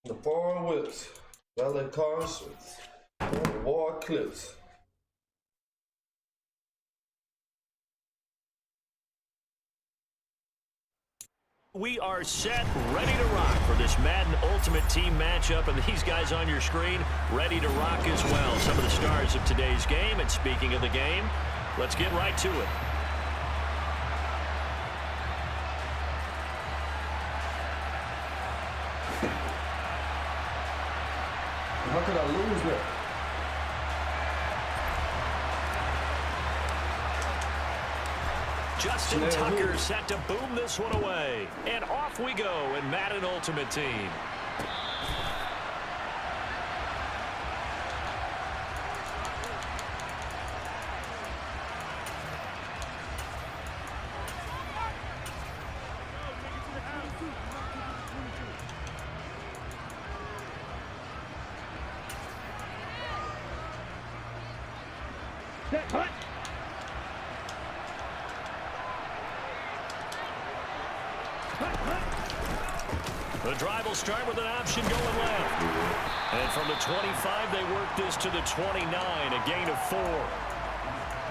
The foreign whips, valet cars, war clips. We are set, ready to rock for this Madden Ultimate Team matchup, and these guys on your screen ready to rock as well. Some of the stars of today's game, and speaking of the game, let's get right to it. How could I lose that? Justin Tucker set to boom this one away. And off we go in Madden Ultimate Team. The drive will start with an option going left. And from the 25, they work this to the 29, a gain of 4.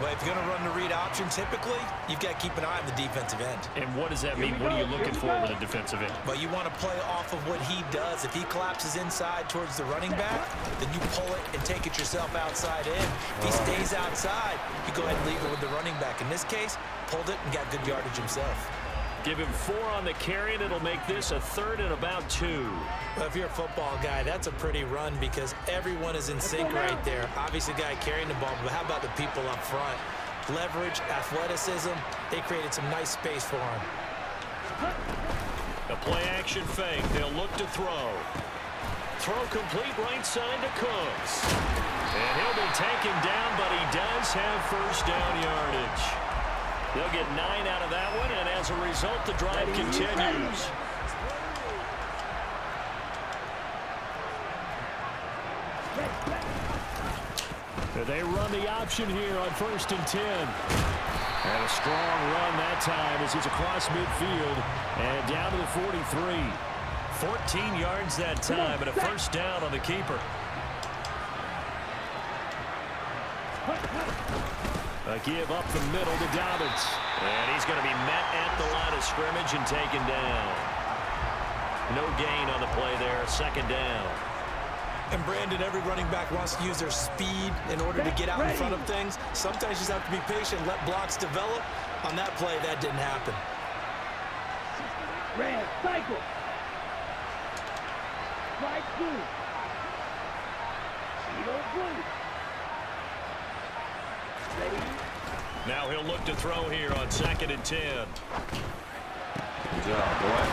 Well, if you're going to run the read option, typically, you've got to keep an eye on the defensive end. And what does that mean? What are you looking for with a defensive end? Well, you want to play off of what he does. If he collapses inside towards the running back, then you pull it and take it yourself outside in. If he stays outside, you go ahead and leave it with the running back. In this case, pulled it and got good yardage himself. Give him 4 on the carry, and it'll make this a 3rd and about 2. Well, if you're a football guy, that's a pretty run because everyone is in sync right there. Obviously, the guy carrying the ball, but how about the people up front? Leverage, athleticism, they created some nice space for him. A play-action fake. They'll look to throw. Throw complete right side to Cooks. And he'll be taken down, but he does have first down yardage. They'll get 9 out of that one, and as a result, the drive continues. They run the option here on 1st and 10. And a strong run that time as he's across midfield and down to the 43. 14 yards that time and a first down on the keeper. A give up the middle to Dobbins. And he's going to be met at the line of scrimmage and taken down. No gain on the play there, 2nd down. And Brandon, every running back wants to use their speed in order to get out in front of things. Sometimes you just have to be patient, let blocks develop. On that play, that didn't happen. Red cycle. Right through. Now he'll look to throw here on 2nd and 10. Good job, boy.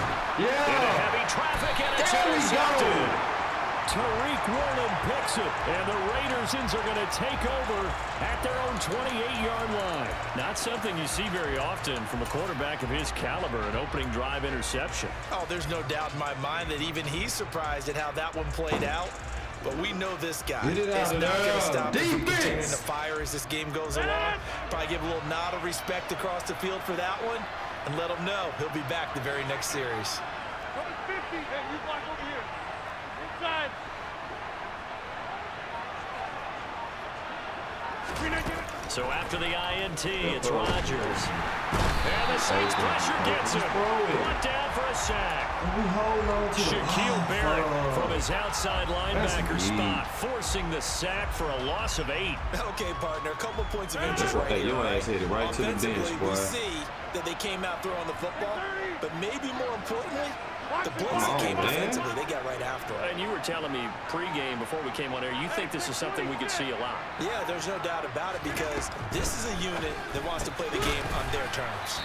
Yeah! Into heavy traffic, and it's intercepted. Tariq Woolen picks it, and the Raiders are going to take over at their own 28-yard line. Not something you see very often from a quarterback of his caliber, an opening drive interception. Oh, there's no doubt in my mind that even he's surprised at how that one played out. But we know this guy is not going to stop him from continuing to fire as this game goes along. Probably give a little nod of respect across the field for that one and let him know he'll be back the very next series. Number 50, hey, you block over here. Inside. So after the INT, it's Rodgers. And the Saints pressure gets him. Brought down for a sack. Shaquille Barrett from his outside linebacker spot, forcing the sack for a loss of 8. Okay, partner, a couple points of interest right here. Your ass hit it right to the bench, boy. We see that they came out throwing the football, but maybe more importantly, the blitz that came defensively, they got right after it. And you were telling me pregame before we came on air, you think this is something we could see a lot. Yeah, there's no doubt about it because this is a unit that wants to play the game on their terms.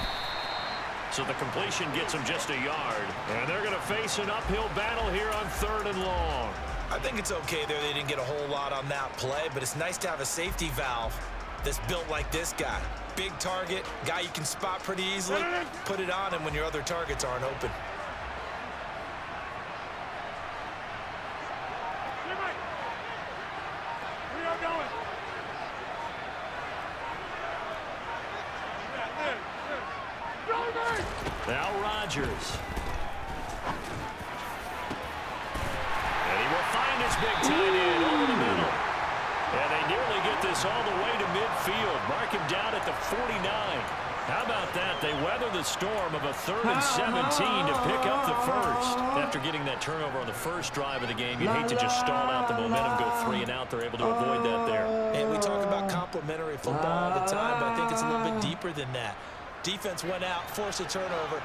So the completion gets them just a yard. And they're going to face an uphill battle here on 3rd and long. I think it's okay there. They didn't get a whole lot on that play, but it's nice to have a safety valve that's built like this guy. Big target, guy you can spot pretty easily. Put it on him when your other targets aren't open. Now Rodgers. And he will find his big tight end over the middle. And they nearly get this all the way to midfield. Mark him down at the 49. How about that? They weather the storm of a 3rd and 17 to pick up the first. After getting that turnover on the first drive of the game, you'd hate to just stall out the momentum, go 3 and out. They're able to avoid that there. And we talk about complementary football all the time, but I think it's a little bit deeper than that. Defense went out, forced a turnover,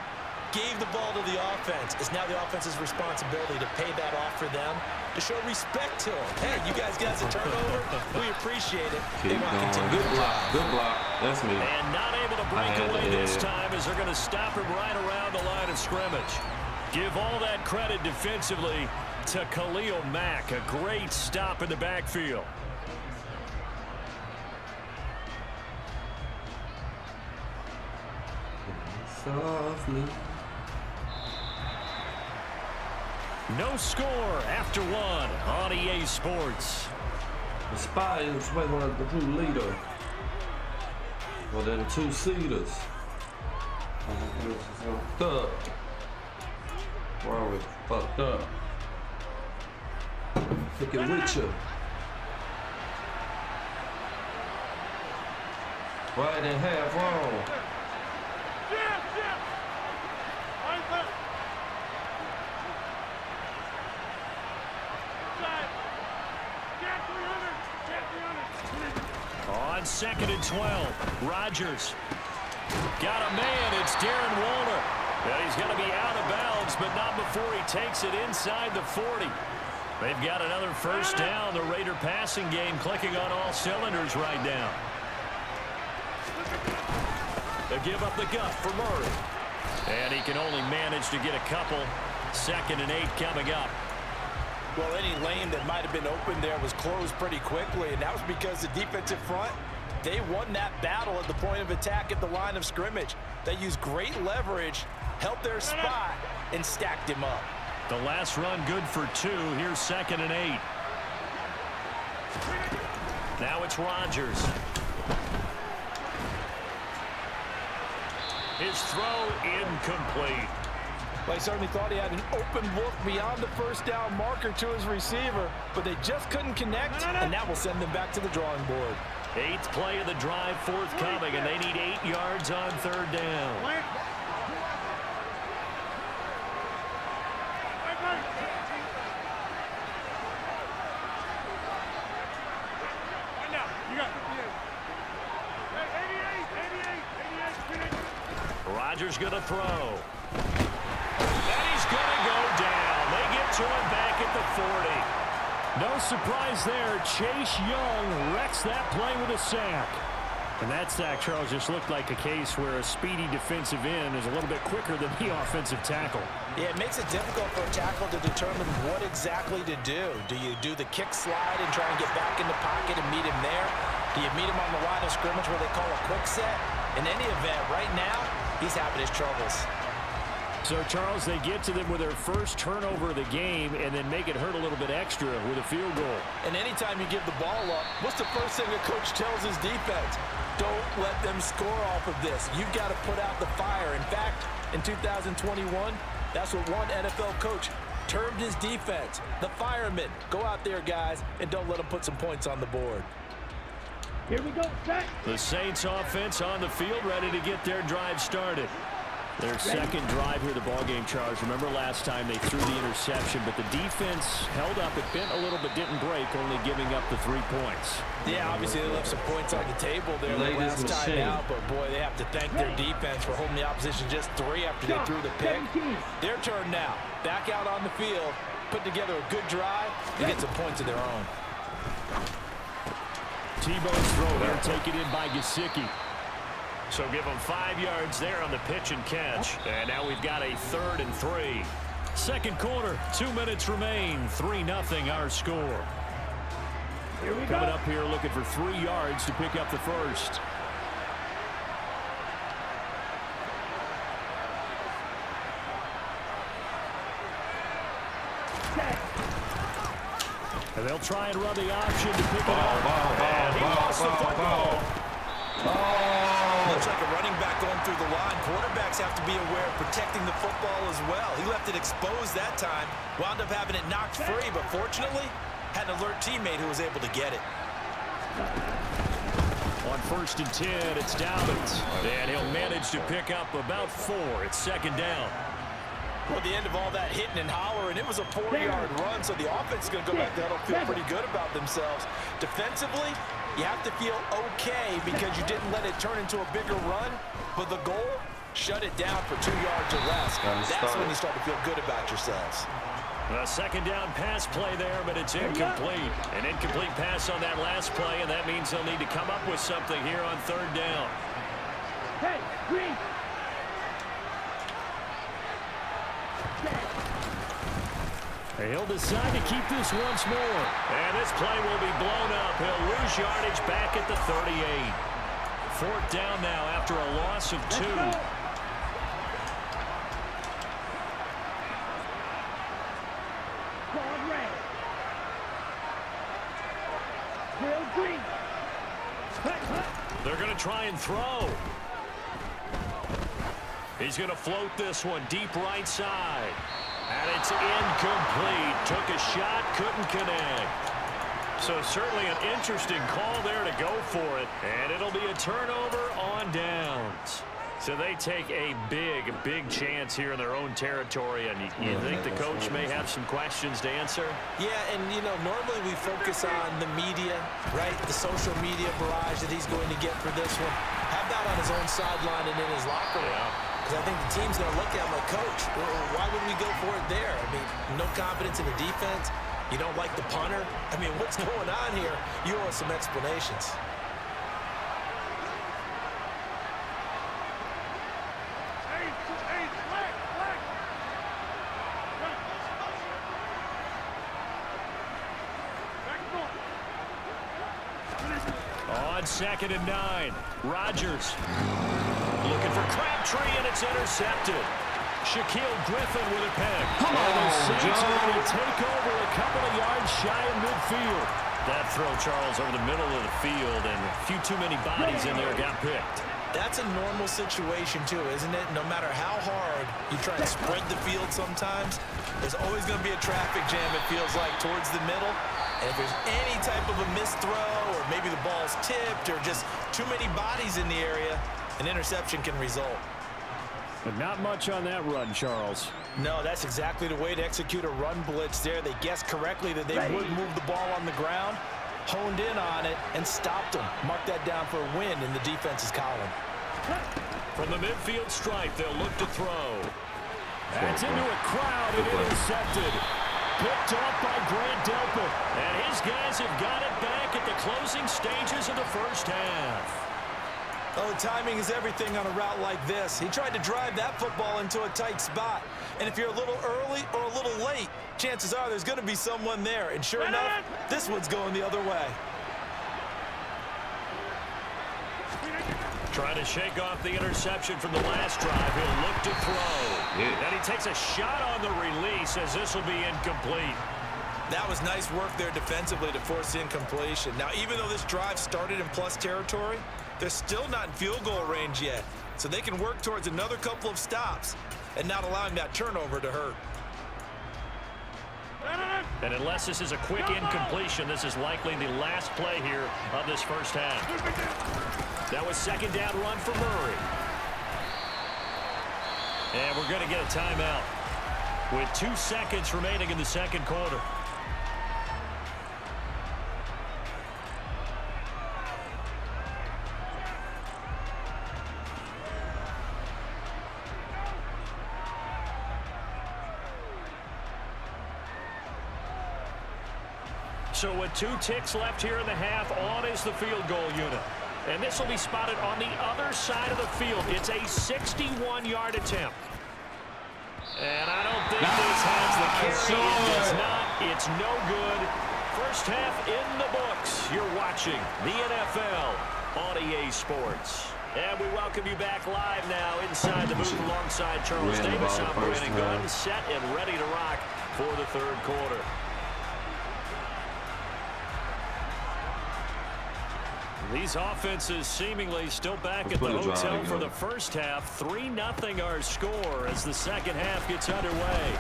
gave the ball to the offense. It's now the offense's responsibility to pay that off for them, to show respect to them. Hey, you guys got a turnover. We appreciate it. Keep going. Good block. Good block. That's me. And not able to break away this time as they're going to stop him right around the line of scrimmage. Give all that credit defensively to Khalil Mack. A great stop in the backfield. Softly. No score after 1 on EA Sports. The spy is waiting on the true leader. Well, then 2-seaters. Fucked up. We're always fucked up. Pick it with you. Right and half wrong. On 2nd and 12, Rodgers got a man. It's Darren Waller. Well, he's going to be out of bounds, but not before he takes it inside the 40. They've got another first down. The Raider passing game clicking on all cylinders right now. They give up the gut for Murray. And he can only manage to get a couple. 2nd and 8 coming up. Well, any lane that might have been open there was closed pretty quickly, and that was because the defensive front, they won that battle at the point of attack at the line of scrimmage. They used great leverage, held their spot, and stacked him up. The last run good for 2. Here's 2nd and 8. Now it's Rodgers. His throw incomplete. Well, he certainly thought he had an open look beyond the first down marker to his receiver, but they just couldn't connect, and that will send them back to the drawing board. 8th play of the drive forthcoming, and they need 8 yards on 3rd down. Rodgers going to throw. And he's going to go down. They get to him back at the 40. No surprise there. Chase Young wrecks that play with a sack. And that sack, Charles, just looked like a case where a speedy defensive end is a little bit quicker than the offensive tackle. Yeah, it makes it difficult for a tackle to determine what exactly to do. Do you do the kick slide and try and get back in the pocket and meet him there? Do you meet him on the line of scrimmage where they call a quick set? In any event, right now, he's having his troubles. So, Charles, they get to them with their first turnover of the game and then make it hurt a little bit extra with a field goal. And anytime you give the ball up, what's the first thing a coach tells his defense? Don't let them score off of this. You've got to put out the fire. In fact, in 2021, that's what one NFL coach termed his defense, the firemen. Go out there, guys, and don't let them put some points on the board. Here we go, set. The Saints offense on the field, ready to get their drive started. Their second drive here, the ballgame, Charles. Remember last time they threw the interception, but the defense held up. It bent a little but didn't break, only giving up the 3 points. Yeah, obviously they left some points on the table there the last time out, but boy, they have to thank their defense for holding the opposition just 3 after they threw the pick. Their turn now. Back out on the field, put together a good drive, and get some points of their own. Tebow's throw here taken in by Gesicki. So give them 5 yards there on the pitch and catch. And now we've got a 3rd and 3. Second quarter, 2 minutes remain. 3-0 our score. We're coming up here looking for 3 yards to pick up the first. And they'll try and run the option to pick it up. And he lost the football. Looks like a running back going through the line. Quarterbacks have to be aware of protecting the football as well. He left it exposed that time. Wound up having it knocked free, but fortunately, had an alert teammate who was able to get it. On 1st and 10, it's Dobbins. And he'll manage to pick up about 4. It's second down. Well, at the end of all that hitting and hollering, it was a 4-yard run, so the offense is going to go back there and feel pretty good about themselves. Defensively, you have to feel okay because you didn't let it turn into a bigger run, but the goal, shut it down for 2 yards or less. That's when you start to feel good about yourselves. A second down pass play there, but it's incomplete. An incomplete pass on that last play, and that means they'll need to come up with something here on 3rd down. Hey, green. He'll decide to keep this once more. And this play will be blown up. He'll lose yardage back at the 38. 4th down now after a loss of 2. They're going to try and throw. He's going to float this one deep right side. And it's incomplete. Took a shot, couldn't connect. So certainly an interesting call there to go for it. And it'll be a turnover on downs. So they take a big chance here in their own territory. And you think the coach may have some questions to answer? Yeah, and, you know, normally we focus on the media, right? The social media barrage that he's going to get for this one. How about on his own sideline and in his locker room? Because I think the team's going to look at him like, Coach, why would we go for it there? I mean, no confidence in the defense. You don't like the punter. I mean, what's going on here? You owe us some explanations. On 2nd and 9, Rodgers looking for Crabtree, and it's intercepted. Shaquille Griffin with a pick. And the Saints are going to take over a couple of yards shy of midfield. That throw, Charles, over the middle of the field, and a few too many bodies in there got picked. That's a normal situation, too, isn't it? No matter how hard you try to spread the field sometimes, there's always going to be a traffic jam, it feels like, towards the middle. And if there's any type of a missed throw, or maybe the ball's tipped, or just too many bodies in the area, an interception can result. But not much on that run, Charles. No, that's exactly the way to execute a run blitz there. They guessed correctly that they would move the ball on the ground, honed in on it, and stopped them. Mark that down for a win in the defense's column. From the midfield stripe, they'll look to throw. That's into a crowd and intercepted. Picked off by Grant Delpit. And his guys have got it back at the closing stages of the first half. Oh, timing is everything on a route like this. He tried to drive that football into a tight spot. And if you're a little early or a little late, chances are there's going to be someone there. And sure enough, this one's going the other way. Trying to shake off the interception from the last drive. He'll look to throw. And he takes a shot on the release as this will be incomplete. That was nice work there defensively to force the incompletion. Now, even though this drive started in plus territory, they're still not in field goal range yet. So they can work towards another couple of stops and not allowing that turnover to hurt. And unless this is a quick incompletion, this is likely the last play here of this first half. That was 2nd down run for Murray. And we're going to get a timeout with 2 seconds remaining in the second quarter. So with 2 ticks left here in the half, on is the field goal unit. And this will be spotted on the other side of the field. It's a 61-yard attempt. And I don't think this has the carry. It does not. It's no good. First half in the books. You're watching the NFL on EA Sports. And we welcome you back live now inside the booth alongside Charles Davis. I'm Brandon Gunn, set and ready to rock for the third quarter. These offenses seemingly still back at the hotel for the first half. 3-0 our score as the second half gets underway.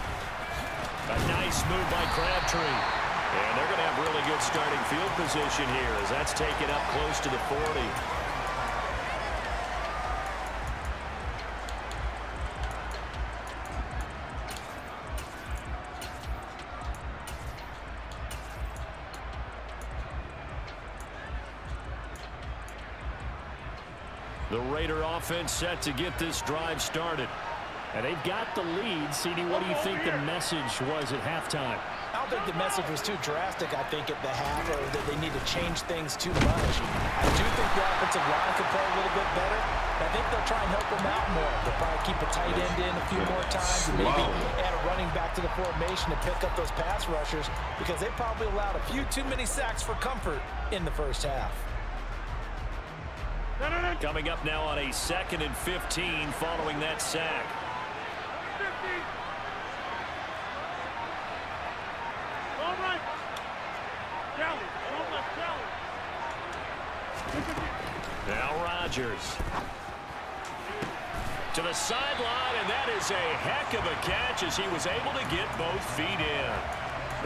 A nice move by Crabtree. And they're going to have really good starting field position here as that's taken up close to the 40. The Raider offense set to get this drive started. And they've got the lead. CD, what do you think the message was at halftime? I don't think the message was too drastic, I think, at the half, or that they need to change things too much. I do think the offensive line could play a little bit better. I think they'll try and help them out more. They'll probably keep a tight end in a few more times and maybe add a running back to the formation to pick up those pass rushers because they probably allowed a few too many sacks for comfort in the first half. Coming up now on a 2nd and 15 following that sack. 50. All right. Kelly. Don't let Kelly. Now Rodgers. To the sideline, and that is a heck of a catch as he was able to get both feet in.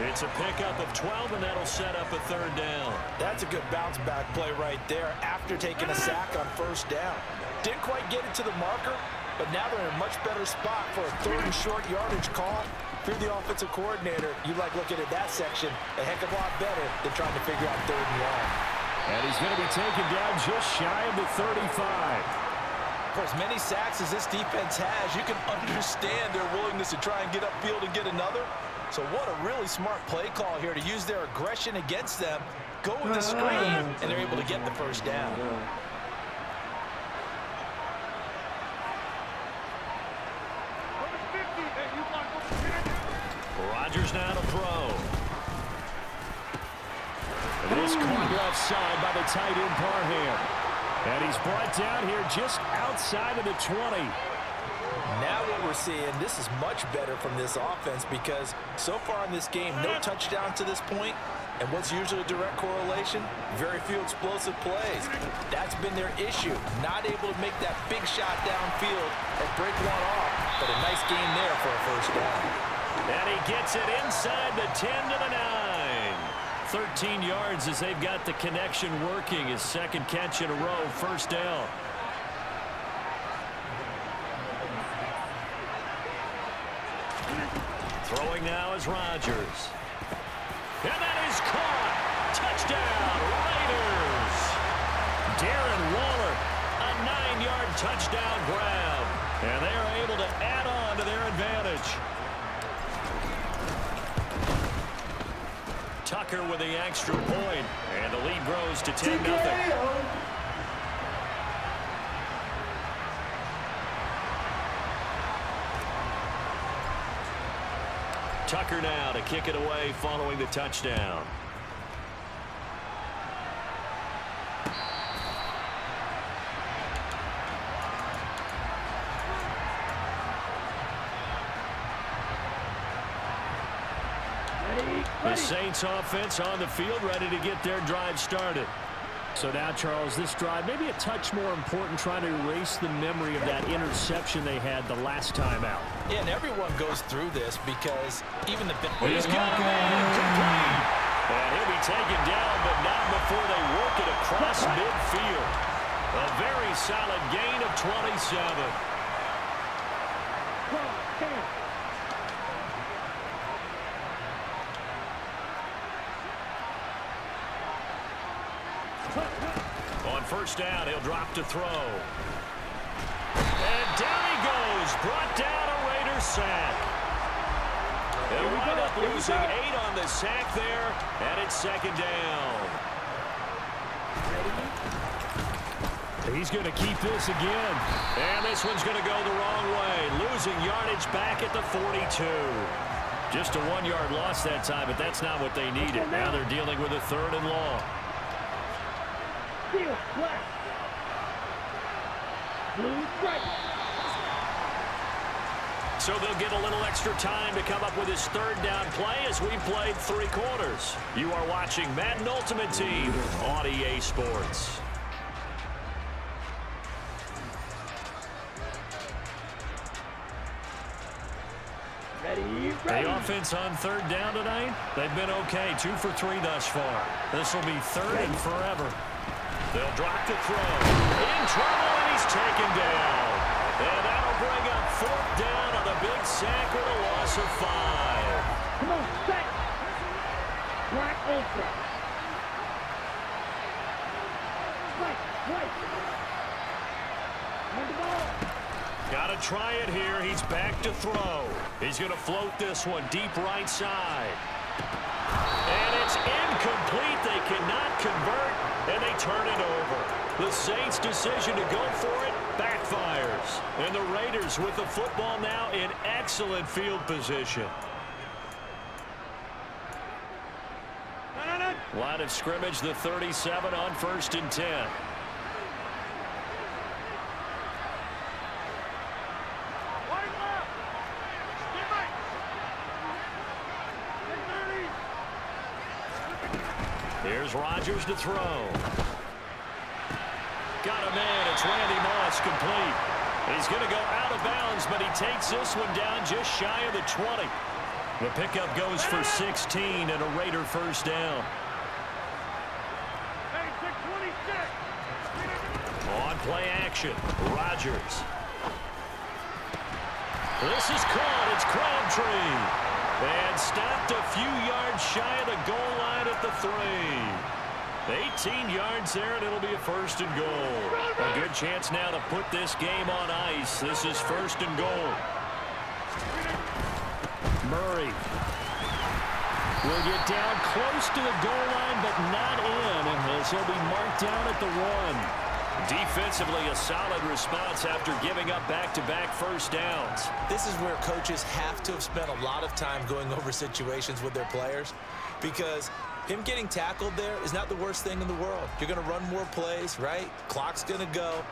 It's a pickup of 12, and that'll set up a third down. That's a good bounce-back play right there after taking a sack on first down. Didn't quite get it to the marker, but now they're in a much better spot for a third and short yardage call. If you're the offensive coordinator, you like looking at that section a heck of a lot better than trying to figure out third and long. And he's going to be taken down just shy of the 35. For as many sacks as this defense has, you can understand their willingness to try and get upfield and get another. So what a really smart play call here to use their aggression against them, go with the screen, and they're able to get the first down. Rodgers now to throw. And this caught left side by the tight end Parham. And he's brought down here just outside of the 20. Now what we're seeing, this is much better from this offense because so far in this game, no touchdown to this point, and what's usually a direct correlation, very few explosive plays. That's been their issue, not able to make that big shot downfield or break one off, but a nice game there for a first down. And he gets it inside the 10 to the 9. 13 yards as they've got the connection working. His second catch in a row, first down. Throwing now is Rodgers. And that is caught. Touchdown, Raiders. Darren Waller, a 9-yard touchdown grab. And they are able to add on to their advantage. Tucker with the extra point. And the lead grows to 10-0. Tucker now to kick it away following the touchdown. The Saints offense on the field ready to get their drive started. So now, Charles, this drive maybe a touch more important, trying to erase the memory of that interception they had the last time out. Yeah, and everyone goes through this because even the... He's got it complete. And he'll be taken down, but not before they work it across midfield. A very solid gain of 27. On first down, he'll drop to throw. And down he goes. Brought down a Raiders sack. They wind up losing 8 on the sack there, and it's second down. He's going to keep this again. And this one's going to go the wrong way. Losing yardage back at the 42. Just a 1-yard loss that time, but that's not what they needed. Now they're dealing with a 3rd and long. So they'll get a little extra time to come up with his 3rd down play as we played 3 quarters. You are watching Madden Ultimate Team on EA Sports. The offense on 3rd down tonight, they've been okay. 2 for 3 thus far. This will be 3rd and forever. They'll drop to throw. In trouble, and he's taken down. And that'll bring up 4th down on a big sack with a loss of 5. Come on, sack. Black ultra. Right. On the ball. Got to try it here. He's back to throw. He's going to float this one deep right side. And it's incomplete. They cannot convert, and they turn it over. The Saints' decision to go for it backfires. And the Raiders with the football now in excellent field position. Line of scrimmage, the 37 on 1st and 10. Here's Rodgers to throw. Got a man. It's Randy Moss, complete. He's going to go out of bounds, but he takes this one down just shy of the 20. The pickup goes for 16 and a Raider 1st down. On play action, Rodgers. This is caught. It's Crabtree. And stopped a few yards shy of the goal line at the 3. 18 yards there, and it'll be a 1st and goal. A good chance now to put this game on ice. This is 1st and goal. Murray will get down close to the goal line, but not in, as he'll be marked down at the 1. Defensively, a solid response after giving up back-to-back 1st downs. This is where coaches have to have spent a lot of time going over situations with their players, because him getting tackled there is not the worst thing in the world. You're going to run more plays, right? Clock's going to go.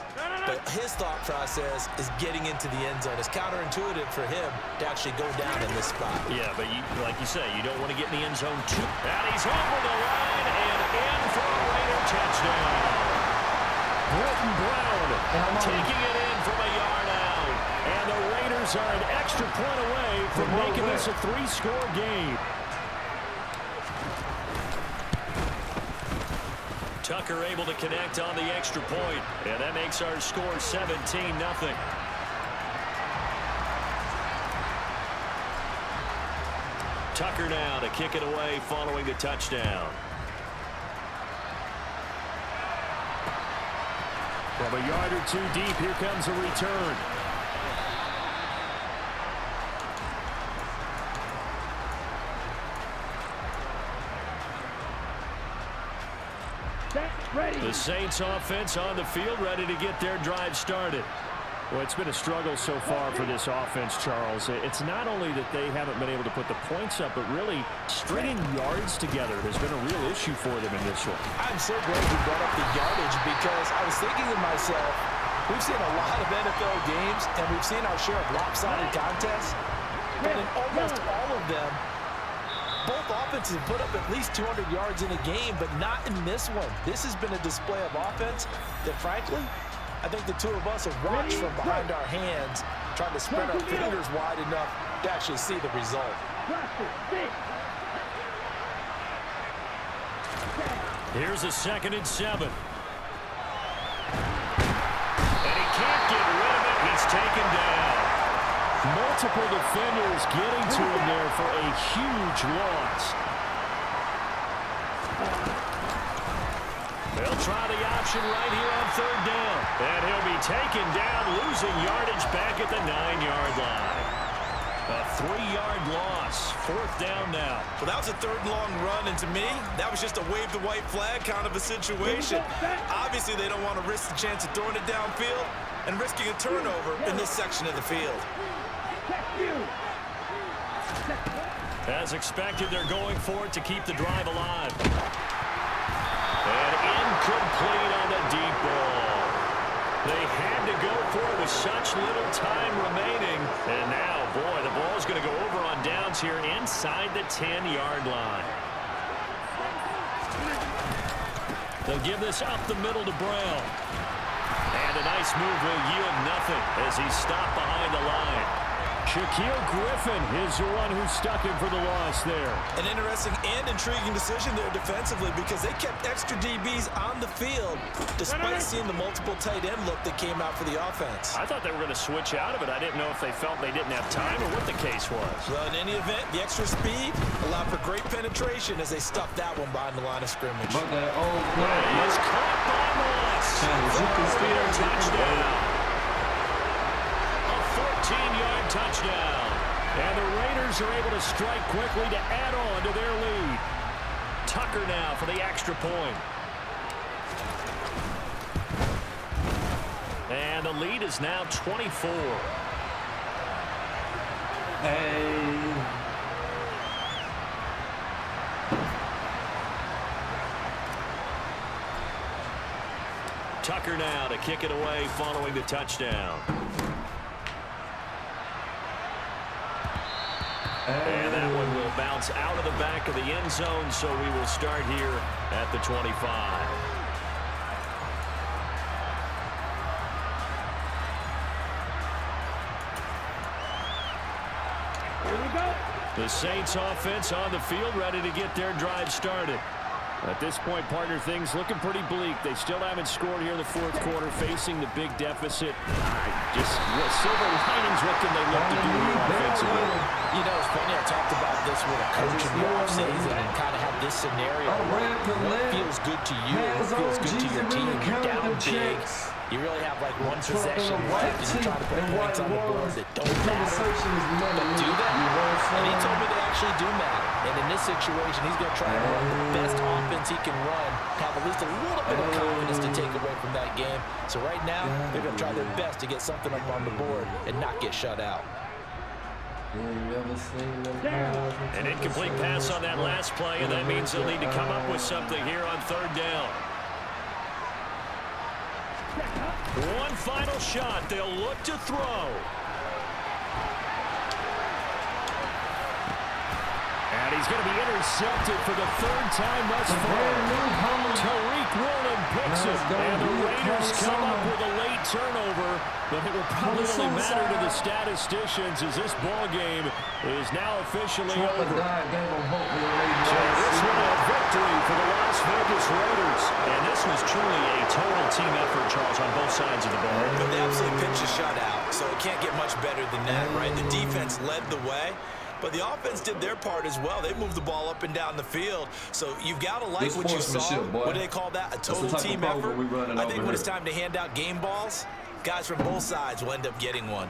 But his thought process is getting into the end zone. It's counterintuitive for him to actually go down in this spot. Yeah, but like you say, you don't want to get in the end zone too. And he's over the line and in for a Raider touchdown. Britton Brown taking it in from a yard out. And the Raiders are an extra point away from making this a 3-score game. Tucker able to connect on the extra point. And that makes our score 17-0. Tucker now to kick it away following the touchdown. From a yard or 2 deep, here comes a return. The Saints offense on the field, ready to get their drive started. Well, it's been a struggle so far for this offense, Charles. It's not only that they haven't been able to put the points up, but really stringing yards together has been a real issue for them in this one. I'm so glad you brought up the yardage, because I was thinking to myself, we've seen a lot of NFL games, and we've seen our share of lopsided contests, but in almost all of them, both offenses have put up at least 200 yards in a game, but not in this one. This has been a display of offense that, frankly, I think the two of us have watched from behind our hands, trying to spread our fingers wide enough to actually see the result. Here's a 2nd and 7. And he can't get rid of it. He's taken down. Multiple defenders getting to him there for a huge loss. They'll try the option right here on 3rd down. And he'll be taken down, losing yardage back at the 9-yard line. A 3-yard loss. 4th down now. Well, that was a 3rd and long run, and to me, that was just a wave the white flag kind of a situation. Obviously, they don't want to risk the chance of throwing it downfield and risking a turnover in this section of the field. As expected, they're going for it to keep the drive alive. And incomplete on the deep ball. They had to go for it with such little time remaining. And now, boy, the ball's going to go over on downs here inside the 10-yard line. They'll give this up the middle to Brown. And a nice move will yield nothing as he's stopped behind the line. Shaquille Griffin is the one who stuck him for the loss there. An interesting and intriguing decision there defensively because they kept extra DBs on the field despite seeing the multiple tight end look that came out for the offense. I thought they were going to switch out of it. I didn't know if they felt they didn't have time or what the case was. Well, in any event, the extra speed allowed for great penetration as they stuffed that one behind the line of scrimmage. But that old play. He's caught by Moss. You can still Touchdown. 14-yard touchdown. And the Raiders are able to strike quickly to add on to their lead. Tucker now for the extra point. And the lead is now 24. Hey. Tucker now to kick it away following the touchdown. And that one will bounce out of the back of the end zone, so we will start here at the 25. Here we go. The Saints offense on the field, ready to get their drive started. At this point, partner, things looking pretty bleak. They still haven't scored here in the 4th quarter, facing the big deficit. Just silver linings, what can they look to do here offensively? You know, it's funny, I talked about this with a coach in the offseason and kind of had this scenario. What feels good to you, what feels good to your team. You're down big. You really have like one possession left, and you're trying to put points on the board that don't matter. But do that? And he told me they actually do matter. And in this situation, he's going to try to run the best offense he can run, have at least a little bit of confidence to take away from that game. So right now, they're going to try their best to get something up on the board and not get shut out. An incomplete pass on that last play, and that means they'll need to come up with something here on 3rd down. One final shot. They'll look to throw. And he's going to be intercepted for the 3rd time thus far. Tariq Woolen picks it. And the Raiders come up with a late turnover. But it will probably only matter to the statisticians as this ball game is now officially over. So this one a victory for the Las Vegas Raiders. And this was truly a total team effort, Charles, on both sides of the ball. But they absolutely pitched a shutout, so it can't get much better than that, right? The defense led the way. But the offense did their part as well. They moved the ball up and down the field. So you've got to like what you saw. What do they call that? A total team effort. I think when it's time to hand out game balls, guys from both sides will end up getting one.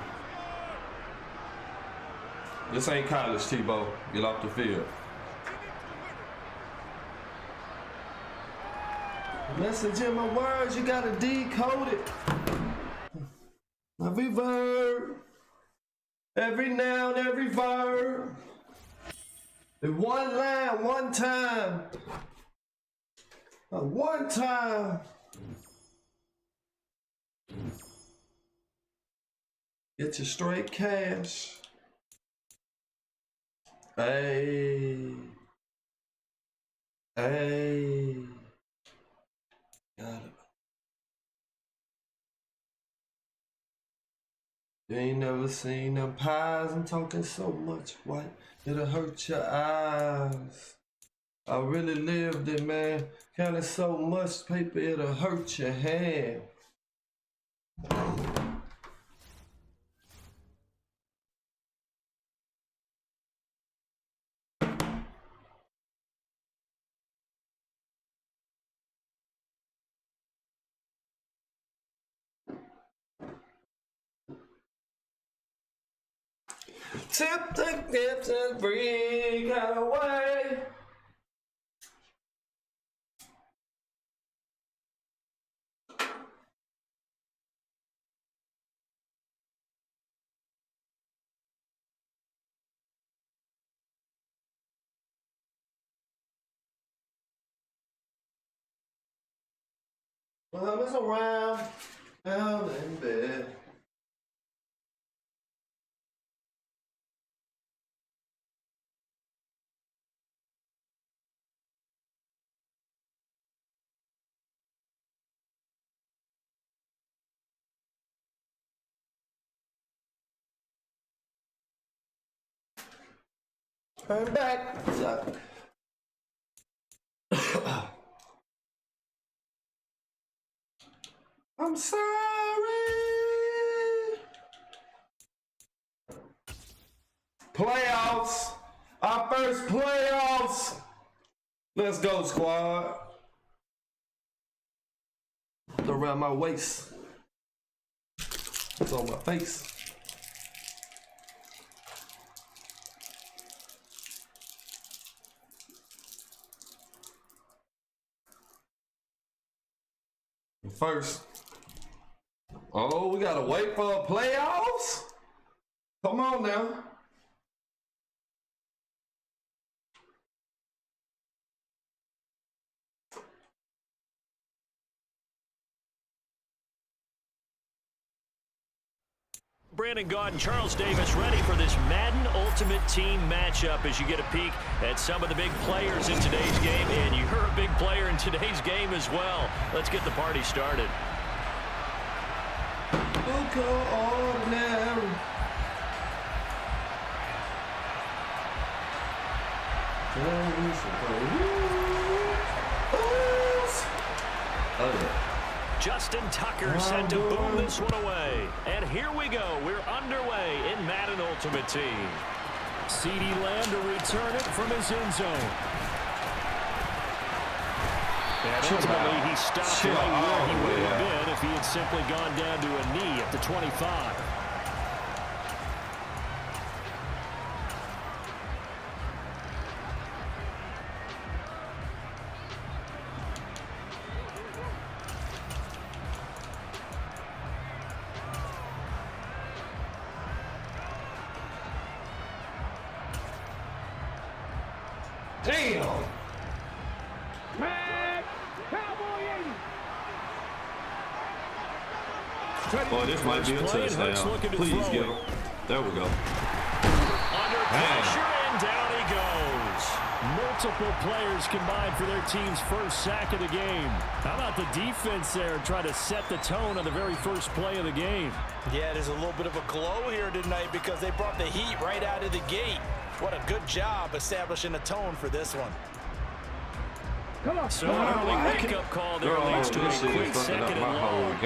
This ain't college, Tebow. Get off the field. Listen to my words. You got to decode it. Every verb. Every noun, every verb. In one line, one time. One time. Get your straight cash. Hey. Hey. Got it. You ain't never seen them pies. I'm talking so much white, it'll hurt your eyes. I really lived it, man. Counting so much paper, it'll hurt your hand. Tip the dips and breathe away. Well, it's around, down in bed. Turn back. I'm sorry. Playoffs. Our first playoffs. Let's go, squad. Around my waist. It's on my face. First. Oh, we gotta wait for playoffs? Come on now. Brandon Gaudin, Charles Davis ready for this Madden Ultimate Team matchup as you get a peek at some of the big players in today's game. And you're a big player in today's game as well. Let's get the party started. Ordinary. Justin Tucker set to boom this one away. And here we go. We're underway in Madden Ultimate Team. CeeDee Lamb to return it from his end zone. And ultimately, he stopped right where he would have been if he had simply gone down to a knee at the 25. Damn! Tag! Cowboy 80! Boy, this might be a touchdown. Please give him. There we go. Under pressure, and down he goes. Multiple players combined for their team's first sack of the game. How about the defense there trying to set the tone on the very first play of the game? Yeah, there's a little bit of a glow here tonight because they brought the heat right out of the gate. What a good job establishing a tone for this one. Come on. So an early wake-up call there leads to a quick second and long.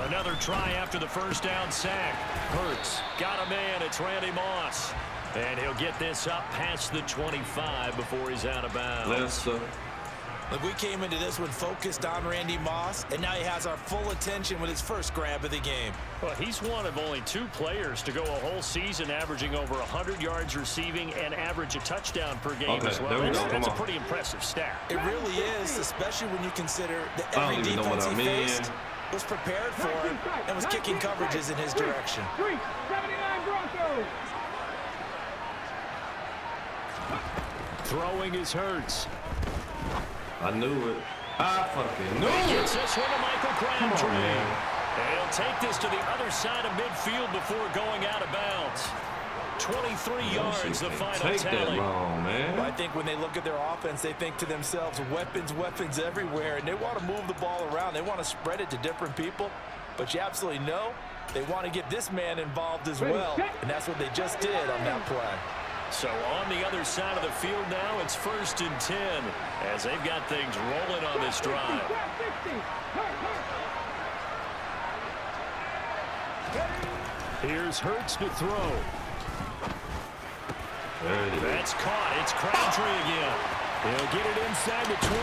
Another try after the first down sack. Hurts got a man. It's Randy Moss. And he'll get this up past the 25 before he's out of bounds. Look, we came into this one focused on Randy Moss, and now he has our full attention with his first grab of the game. Well, he's one of only 2 players to go a whole season averaging over 100 yards receiving and average a touchdown per game as well. That's a pretty impressive stat. It really is, especially when you consider that every defense he faced was prepared for him and was kicking coverages in his direction. 379 Broncos. Throwing his Hurts. I knew it. I fucking knew it. Gets this one to Michael Crabtree. And he'll take this to the other side of midfield before going out of bounds. 23 yards, the final take tally. That long, man. Well, I think when they look at their offense, they think to themselves, weapons, weapons everywhere, and they want to move the ball around. They want to spread it to different people, but you absolutely know they want to get this man involved as well, and that's what they just did on that play. So on the other side of the field now, it's 1st and 10 as they've got things rolling on this drive. Here's Hurts to throw. That's caught. It's Crabtree again. He'll get it inside the 20.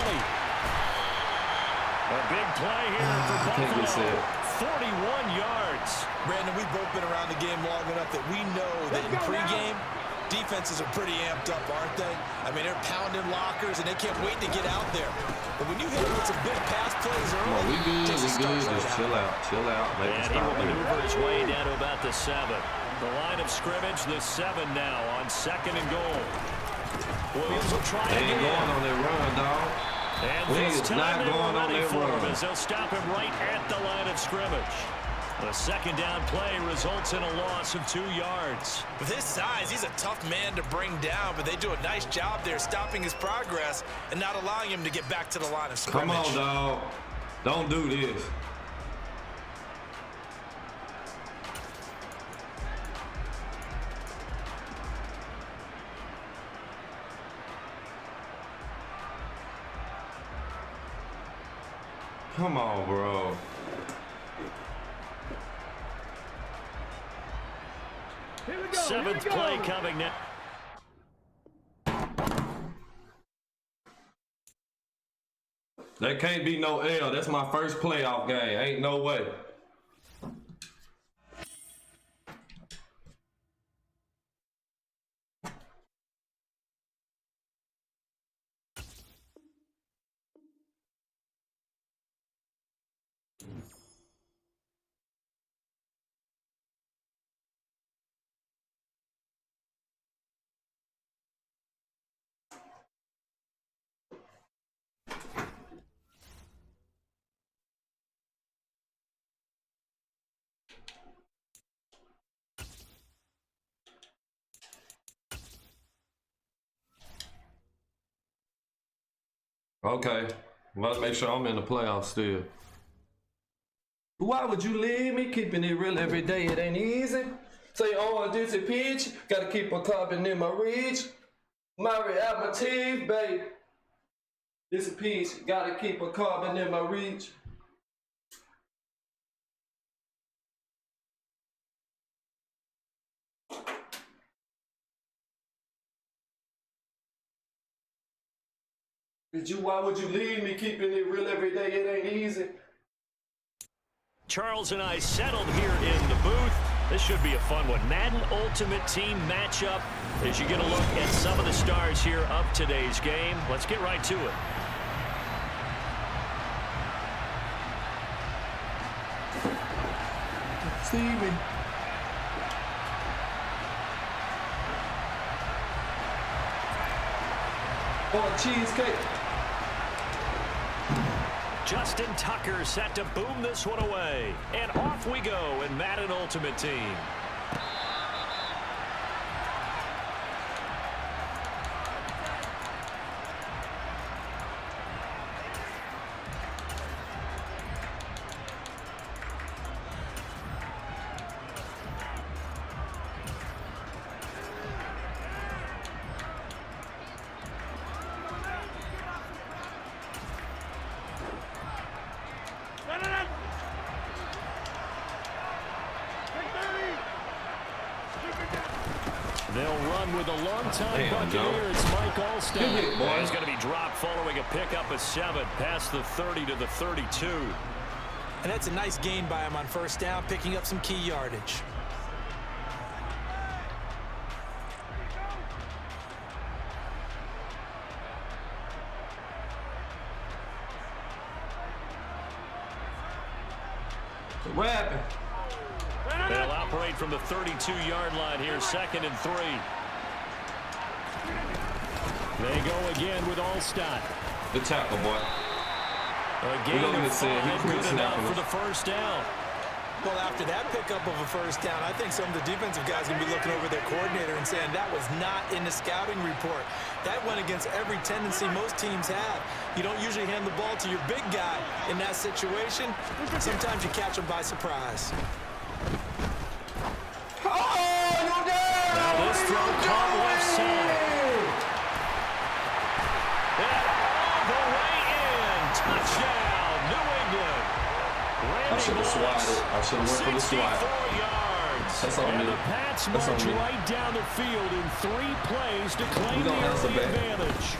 A big play here for Buffalo. 41 yards. Brandon, we've both been around the game long enough that we know that in pregame, defenses are pretty amped up, aren't they? I mean, they're pounding lockers, and they can't wait to get out there. But when you hit them with some big pass plays early, we good. Just chill out. And he will maneuver his way down to about the 7. The line of scrimmage, the 7 now on 2nd and goal. Williams will try again. They ain't going on their run, dog. And this time they were ready for him as they'll stop him right at the line of scrimmage. The 2nd down play results in a loss of 2 yards. With his size, he's a tough man to bring down, but they do a nice job there stopping his progress and not allowing him to get back to the line of scrimmage. Come on, dog. Don't do this. Come on, bro. Here we go. 7th play coming now. That can't be no L. That's my first playoff game. Ain't no way. Okay, let's make sure I'm in the playoffs still. Why would you leave me? Keeping it real every day, it ain't easy. Say, oh, this a peach, gotta keep a carbon in my reach. Marry out my teeth, babe. This a peach, gotta keep a carbon in my reach. Why would you leave me? Keeping it real every day, it ain't easy. Charles and I settled here in the booth. This should be a fun one. Madden Ultimate Team matchup as you get a look at some of the stars here of today's game. Let's get right to it. Steven. Oh, cheesecake. Justin Tucker set to boom this one away. And off we go in Madden Ultimate Team. They'll run with a long-time Buccaneer. It's Mike Alstott. He's going to be dropped following a pickup of 7 past the 30 to the 32. And that's a nice gain by him on 1st down, picking up some key yardage. Rapping. They'll operate from the 32-yard line here, 2nd and 3. They go again with Alstott. Good tackle, boy. A gain of 5, good enough for the 1st down. Well, after that pickup of a 1st down, I think some of the defensive guys are going to be looking over their coordinator and saying that was not in the scouting report. That went against every tendency most teams have. You don't usually hand the ball to your big guy in that situation. Sometimes you catch them by surprise. Oh, no down! Now this throw caught left side. And all the way in. Touchdown, New England. I should have swatted. I should have went for the swat. 64 yards. That's on me. And the Pats march right down the field in 3 plays to claim the early advantage.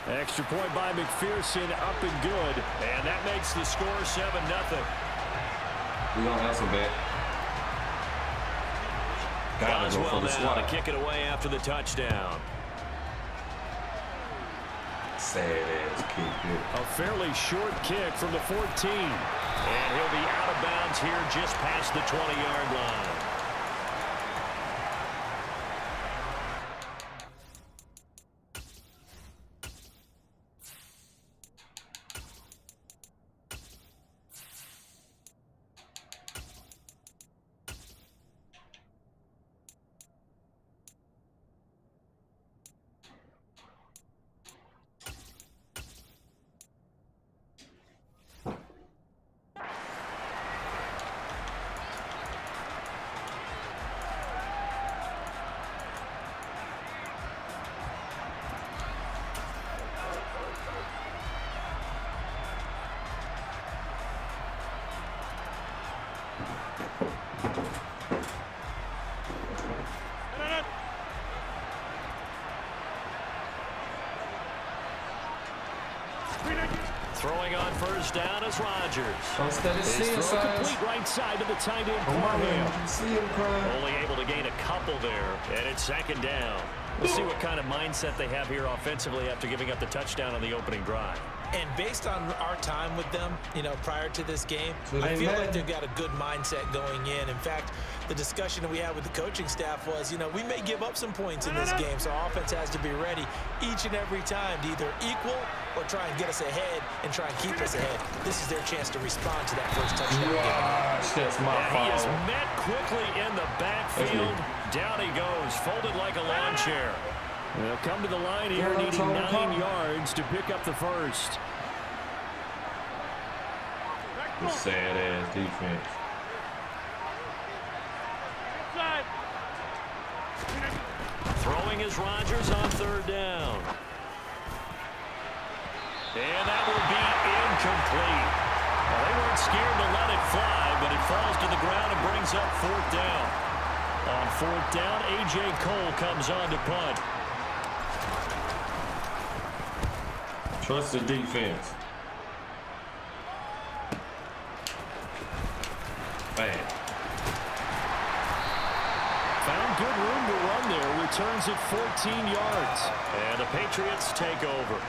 Extra point by McPherson, up and good. And that makes the score 7-0. We gonna answer back. Gotta go for the now to swat. kick it away after the touchdown. Sad ass kick here. A fairly short kick from the 14. And he'll be out of bounds here just past the 20-yard line. Throwing on first down is Rodgers. His throw complete right side to the tight end. Only able to gain a couple there, and it's second down. We'll see what kind of mindset they have here offensively after giving up the touchdown on the opening drive. And based on our time with them, prior to this game, I feel like they've got a good mindset going in. In fact, the discussion that we had with the coaching staff was, we may give up some points in this game, so our offense has to be ready each and every time to either equal or try and get us ahead and try and keep us ahead. This is their chance to respond to that first touchdown. That's my fault. He is met quickly in the backfield. Down he goes, folded like a lawn chair. They'll come to the line here, needing 9 yards to pick up the first. Sad ass defense. Throwing is Rodgers on third down. And that will be incomplete. Well, they weren't scared to let it fly, but it falls to the ground and brings up fourth down. On fourth down, A.J. Cole comes on to punt. Trust the defense. Man. Found good room to run there. Returns at 14 yards. And the Patriots take over.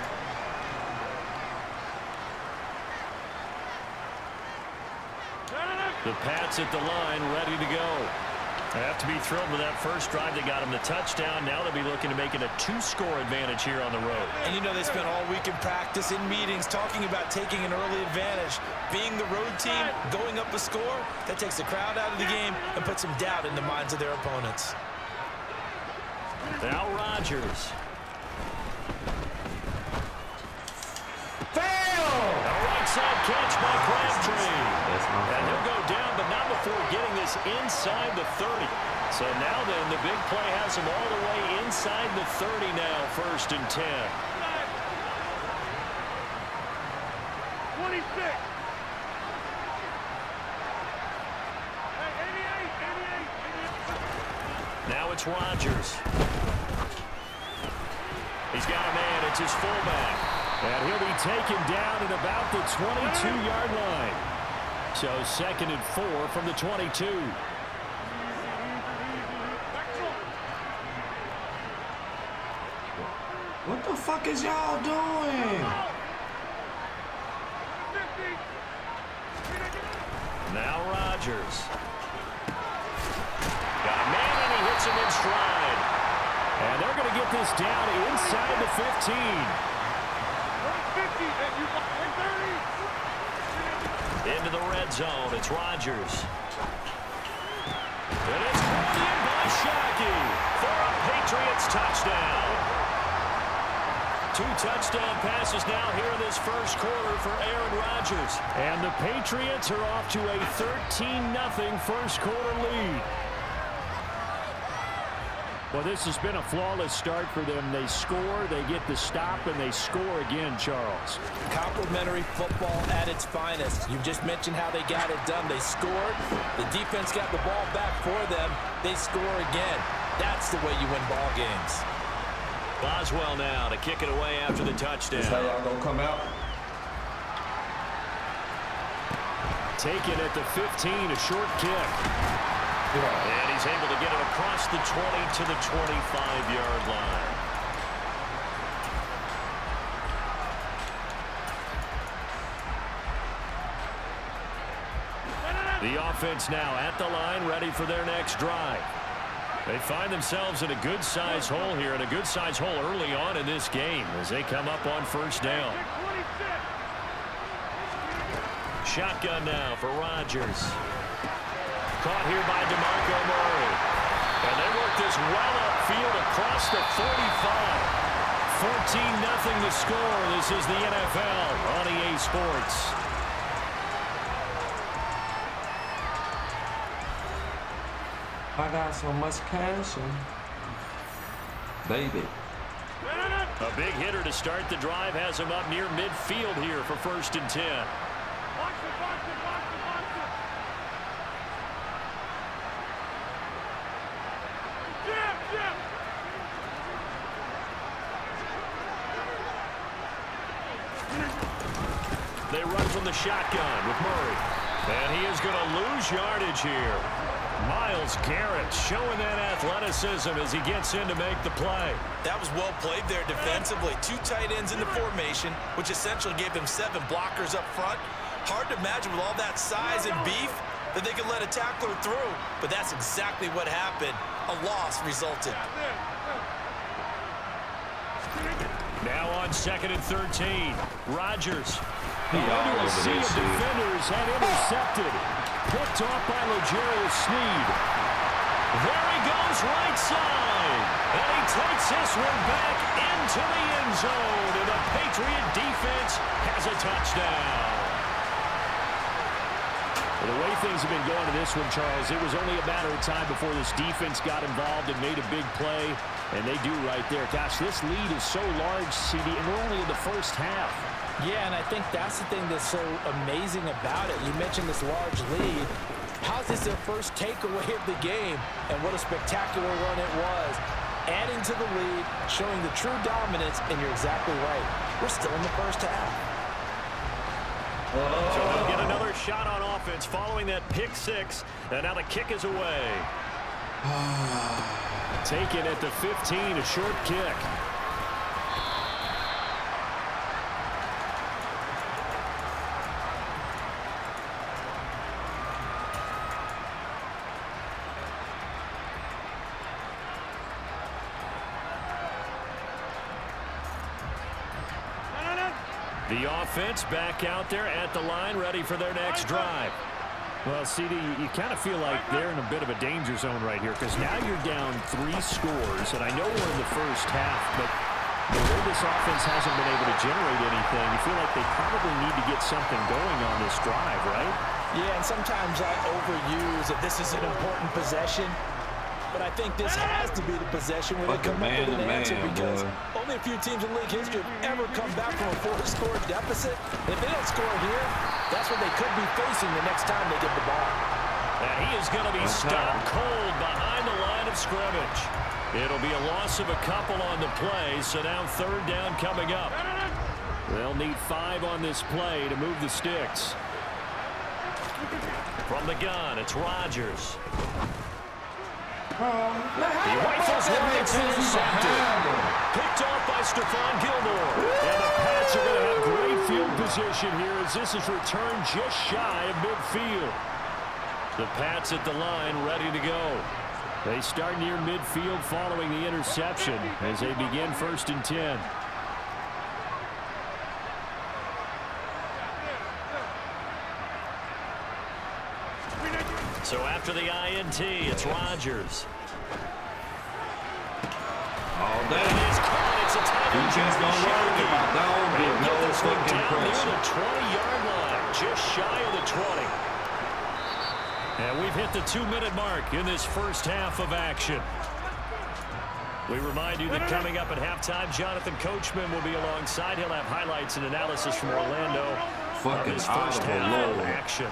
The Pats at the line, ready to go. They have to be thrilled with that first drive. They got them the touchdown. Now they'll be looking to make it a 2-score advantage here on the road. And they spent all week in practice, in meetings, talking about taking an early advantage. Being the road team, going up a score, that takes the crowd out of the game and puts some doubt in the minds of their opponents. Now Rodgers. A right side catch by Crabtree. And he'll go down, but not before getting this inside the 30. So now then, the big play has him all the way inside the 30 now, 1st and 10. 26. Now it's Rodgers. He's got a man. It's his fullback. And he'll be taken down at about the 22-yard line. So 2nd and 4 from the 22. What the fuck is y'all doing? Now Rodgers. Got a man, and he hits him in stride. And they're going to get this down inside the 15. Into the red zone. It's Rodgers. And it's brought in by Shockey for a Patriots touchdown. 2 touchdown passes now here in this first quarter for Aaron Rodgers. And the Patriots are off to a 13-0 first quarter lead. Well, this has been a flawless start for them. They score, they get the stop, and they score again, Charles. Complimentary football at its finest. You just mentioned how they got it done. They scored. The defense got the ball back for them. They score again. That's the way you win ball games. Boswell now to kick it away after the touchdown. That's how y'all gonna come out? taken at the 15, a short kick. And he's able to get it across the 20 to the 25-yard line. The offense now at the line, ready for their next drive. They find themselves in a good-sized hole here, and a good-sized hole early on in this game as they come up on first down. Shotgun now for Rodgers. Caught here by DeMarco Murray. And they work this well upfield across the 45. 14-0 the score. This is the NFL on EA Sports. I got so much cash, baby. A big hitter to start the drive has him up near midfield here for 1st and 10. They run from the shotgun with Murray. And he is going to lose yardage here. Myles Garrett showing that athleticism as he gets in to make the play. That was well played there defensively. 2 tight ends in the formation, which essentially gave them 7 blockers up front. Hard to imagine with all that size and beef that they could let a tackler through, but that's exactly what happened. A loss resulted. Now on 2nd and 13, Rodgers. He all over sea this of shit. defenders and intercepted. Picked off by L'Jarius Sneed. There he goes right side. And he takes this one back into the end zone. And the Patriot defense has a touchdown. Well, the way things have been going to this one, Charles, it was only a matter of time before this defense got involved and made a big play. And they do right there. Gosh, this lead is so large, CD, and we're only in the first half. Yeah, and I think that's the thing that's so amazing about it. You mentioned this large lead. How's this their first takeaway of the game? And what a spectacular run it was. Adding to the lead, showing the true dominance, and you're exactly right. We're still in the first half. So they'll get another shot on offense following that pick 6. And now the kick is away. Taken at the 15, a short kick. The offense back out there at the line, ready for their next drive. Well, CD, you kind of feel like they're in a bit of a danger zone right here because now you're down 3 scores, and I know we're in the first half, but the way this offense hasn't been able to generate anything, you feel like they probably need to get something going on this drive, right? Yeah, and sometimes I overuse that this is an important possession, but I think this has to be the possession where they come up with an answer because only a few teams in league history have ever come back from a 4-score deficit. If they don't score here, that's what they could be facing the next time they get the ball. And he is going to be stopped cold behind the line of scrimmage. It'll be a loss of a couple on the play, so now 3rd down coming up. They'll need 5 on this play to move the sticks. From the gun, it's Rodgers. He rifles one, it's intercepted. Picked off by Stephon Gilmore. And the Pats are going to have great field position here as this is returned just shy of midfield. The Pats at the line ready to go. They start near midfield following the interception as they begin 1st and 10. So after the INT, it's Rodgers. All day. And it's caught. It's a tight end. Defense don't work if I don't get no fucking Down near pressure. the 20-yard line, just shy of the 20. And we've hit the 2-minute mark in this first half of action. We remind you that coming up at halftime, Jonathan Coachman will be alongside. He'll have highlights and analysis from Orlando of his first half of action.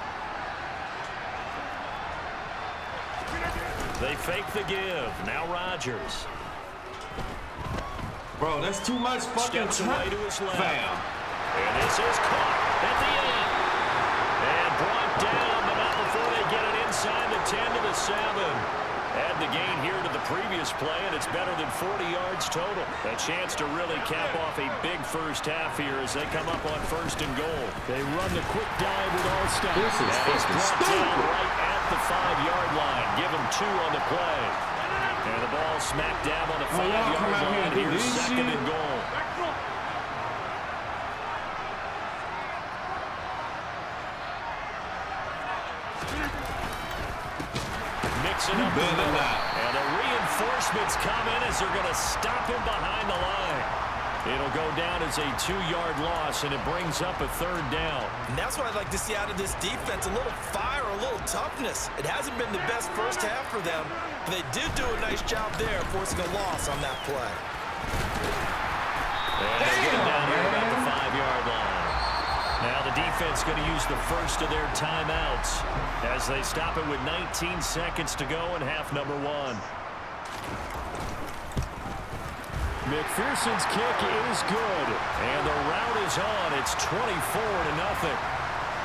They fake the give. Now Rodgers. Bro, that's too much fucking Steps away to his left. Fam. And this is caught at the end. And brought down of 7. Add the gain here to the previous play, and it's better than 40 yards total. A chance to really cap off a big first half here as they come up on 1st and goal. They run the quick dive with all stops. This is fucking stupid. Right at the 5-yard line. Give them 2 on the play. And the ball smacked down on the 5-yard line. Here's 2nd and goal. Mixing up the middle. And the reinforcements come in as they're going to stop him behind the line. It'll go down as a 2-yard loss, and it brings up a 3rd down. And that's what I'd like to see out of this defense, a little fire, a little toughness. It hasn't been the best first half for them, but they did do a nice job there forcing a loss on that play. And they get him down here about the 5-yard line. Now the defense going to use the first of their timeouts as they stop it with 19 seconds to go in half number 1. McPherson's kick is good, and the route is on. It's 24-0.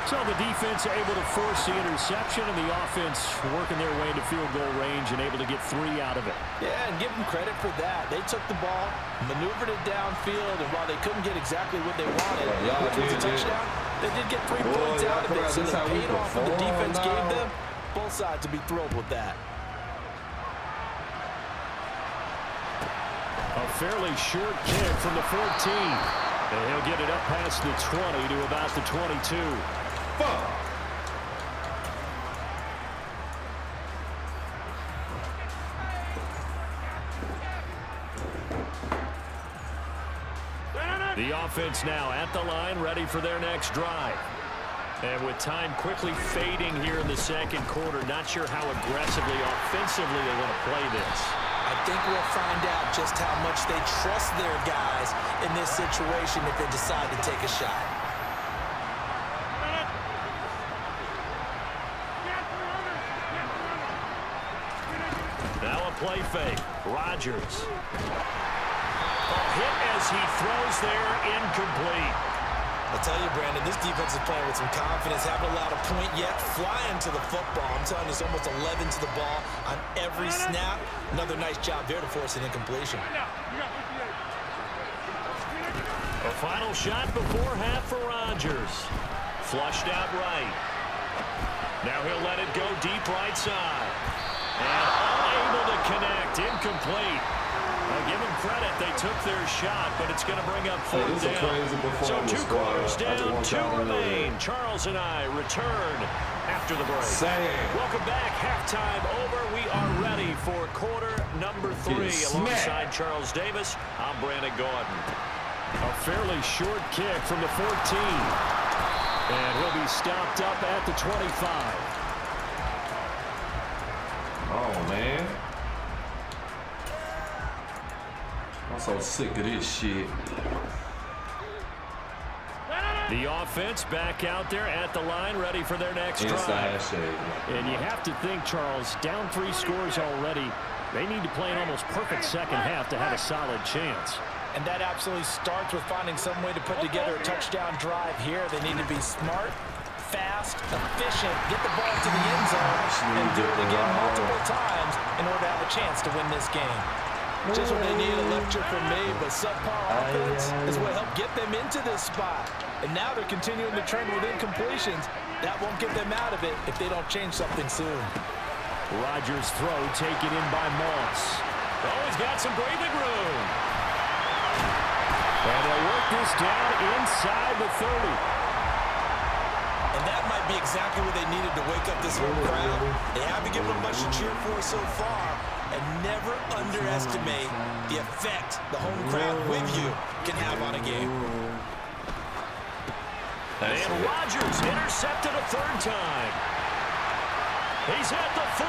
So the defense able to force the interception, and the offense working their way into field goal range and able to get 3 out of it. Yeah, and give them credit for that. They took the ball, maneuvered it downfield, and while they couldn't get exactly what they wanted, which was a touchdown, they did get 3 points out of it, so they paid off what the defense gave them. Both sides to be thrilled with that. A fairly short kick from the 14. And he'll get it up past the 20 to about the 22. Fuck. The offense now at the line, ready for their next drive. And with time quickly fading here in the 2nd quarter, not sure how aggressively, offensively they want to play this. I think we'll find out just how much they trust their guys in this situation if they decide to take a shot. Now a play fake. Rodgers. A hit as he throws there, incomplete. I'll tell you, Brandon, this defense is playing with some confidence. Haven't allowed a point yet. Flying to the football. I'm telling you, it's almost 11 to the ball on every snap. Another nice job there to force an incompletion. A final shot before half for Rodgers. Flushed out right. Now he'll let it go deep right side. And unable to connect. Incomplete. I'll give them credit. They took their shot, but it's going to bring up 4th down. So 2 quarters down, 2 remain. Charles and I return after the break. Welcome back. Halftime over. We are ready for quarter number 3. Alongside Charles Davis, I'm Brandon Gordon. A fairly short kick from the 14. And he'll be stopped up at the 25. Oh, man. I'm so sick of this shit. The offense back out there at the line, ready for their next drive. And you have to think, Charles, down 3 scores already. They need to play an almost perfect 2nd half to have a solid chance. And that absolutely starts with finding some way to put together a touchdown drive here. They need to be smart, fast, efficient, get the ball to the end zone, and do it again multiple times in order to have a chance to win this game. Just what they need, a lecture from me, but subpar offense is what helped get them into this spot. And now they're continuing to trend with incompletions. That won't get them out of it if they don't change something soon. Rodgers' throw taken in by Moss. Oh, he's got some breathing room. And they'll work this down inside the 30. And that might be exactly what they needed to wake up this home crowd. They haven't given them much to cheer for so far. And never underestimate the effect the home crowd with you can have on a game. And Rodgers intercepted a 3rd time. He's at the 40,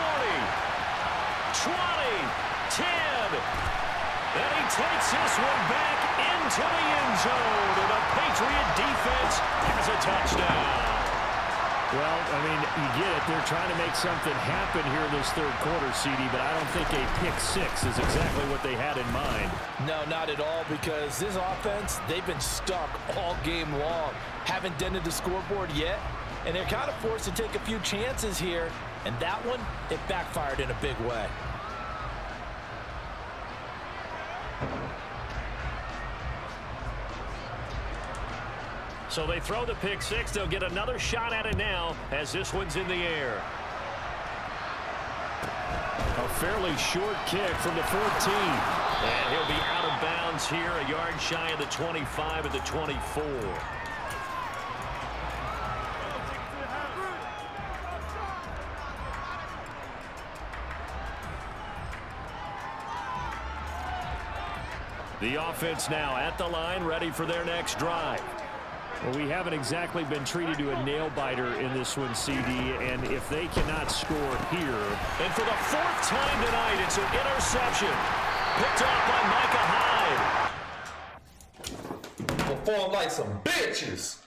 20, 10. And he takes this one back into the end zone. And the Patriot defense has a touchdown. Well, I mean, you get it. They're trying to make something happen here in this 3rd quarter, CD, but I don't think a pick 6 is exactly what they had in mind. No, not at all, because this offense, they've been stuck all game long. Haven't dented the scoreboard yet, and they're kind of forced to take a few chances here And that one, it backfired in a big way. So they throw the pick six. They'll get another shot at it now as this one's in the air. A fairly short kick from the 14. And he'll be out of bounds here, a yard shy of the 25 at the 24. The offense now at the line, ready for their next drive. Well, we haven't exactly been treated to a nail-biter in this one, CD, and if they cannot score here. And for the fourth time tonight, it's an interception. Picked off by Micah Hyde. Perform like some bitches.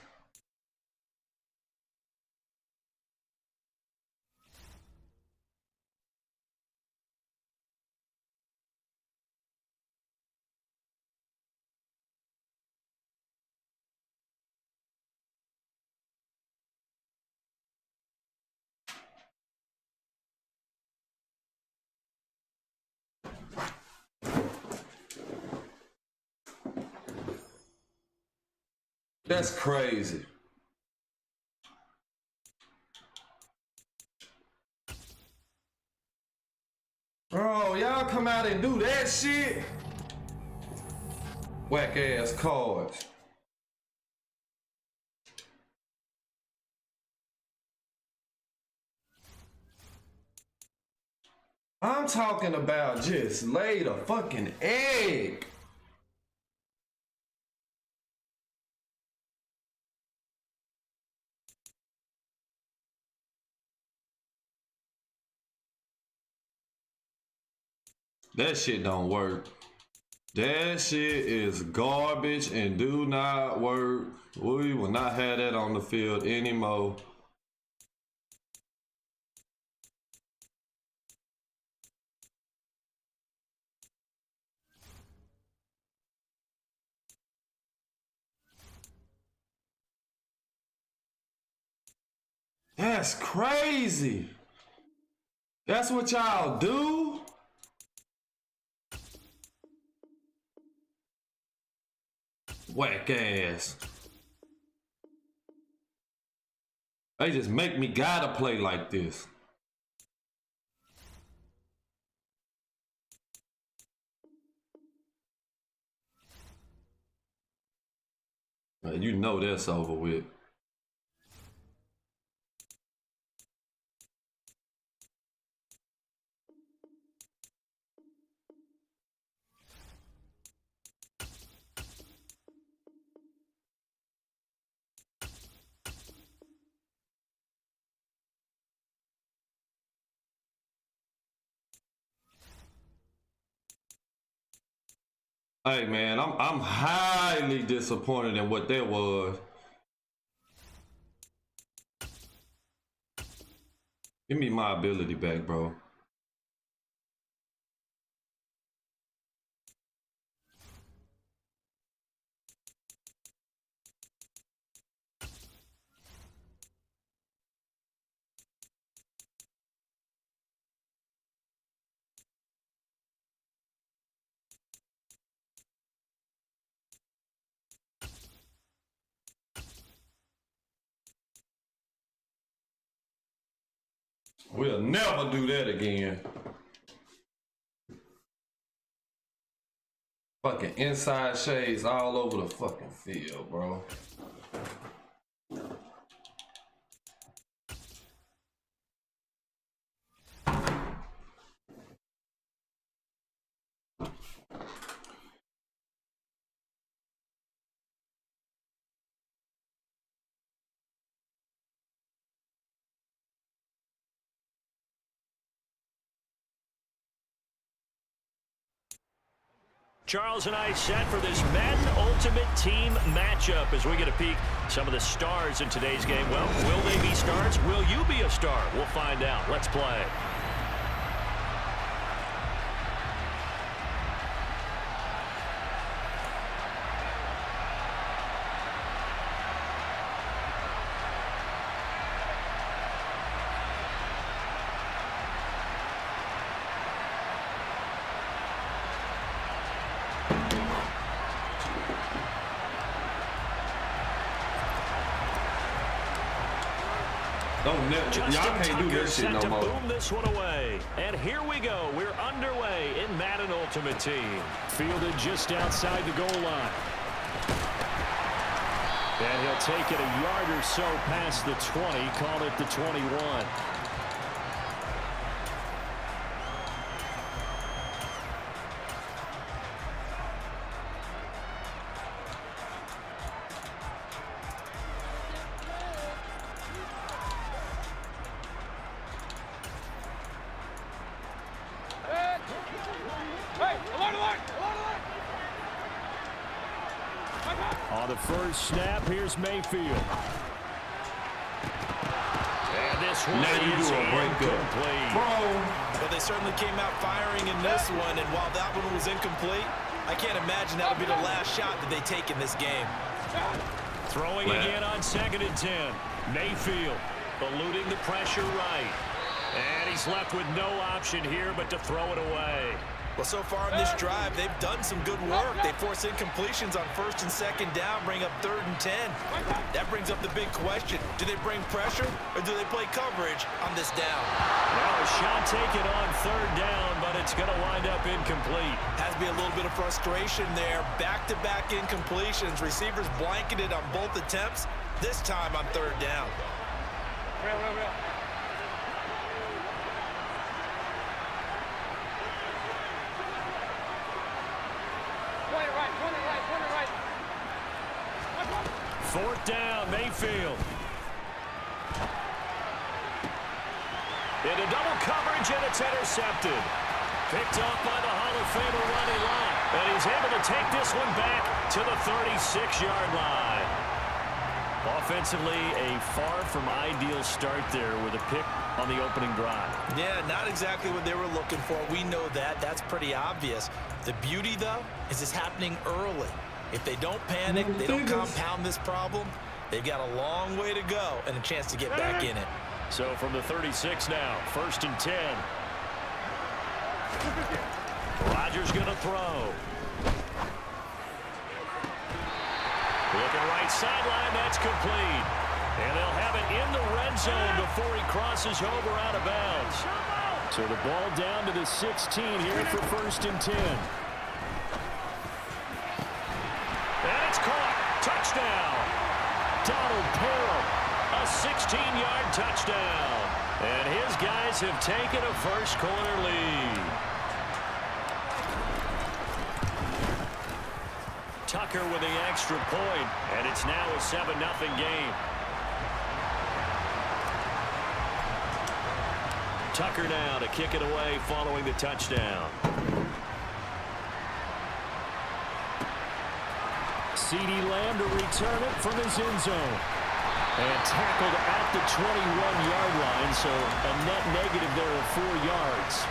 That's crazy. Bro, y'all come out and do that shit? Whack ass cards. I'm talking about just lay the fucking egg. That shit don't work. That shit is garbage and do not work. We will not have that on the field anymore. That's crazy. That's what y'all do? Whack ass. They just make me gotta play like this. You know that's over with. Hey man, I'm highly disappointed in what that was. Give me my ability back, bro. We'll never do that again. Fucking inside shades all over the fucking field, bro. Charles and I set for this Madden Ultimate Team matchup as we get a peek some of the stars in today's game. Well, will they be stars? Will you be a star? We'll find out. Let's play. Justin can't do Tucker this shit set no to more. boom this one away. And here we go. We're underway in Madden Ultimate Team. Fielded just outside the goal line. And he'll take it a yard or so past the 20. Call it the 21. On the first snap, here's Mayfield. And this one is incomplete. Well, they certainly came out firing in this one, and while that one was incomplete, I can't imagine that'll be the last shot that they take in this game. Throwing again on 2nd and 10. Mayfield eluding the pressure right. And he's left with no option here but to throw it away. Well, so far in this drive, they've done some good work. They force incompletions on 1st and 2nd down, bring up 3rd and 10. That brings up the big question. Do they bring pressure or do they play coverage on this down? Well, a shot taken on 3rd down, but it's going to wind up incomplete. Has to be a little bit of frustration there. Back-to-back incompletions. Receivers blanketed on both attempts, this time on 3rd down. Real. 4th down, Mayfield. Into double coverage, and it's intercepted. Picked off by the Hall of Famer Ronnie Lott. And he's able to take this one back to the 36-yard line. Offensively, a far from ideal start there with a pick on the opening drive. Yeah, not exactly what they were looking for. We know that. That's pretty obvious. The beauty, though, is it's happening early. If they don't panic, they don't compound this problem, they've got a long way to go and a chance to get back in it. So from the 36 now, 1st and 10. Rodgers going to throw. Looking right sideline, that's complete. And they'll have it in the red zone before he crosses over out of bounds. So the ball down to the 16 here for 1st and 10. And it's caught. Touchdown. Donald Parham, a 16-yard touchdown. And his guys have taken a first-quarter lead. Tucker with the extra point, and it's now a 7-0 game. Tucker now to kick it away following the touchdown. CeeDee Lamb to return it from his end zone. And tackled at the 21-yard line, so a net negative there of 4 yards.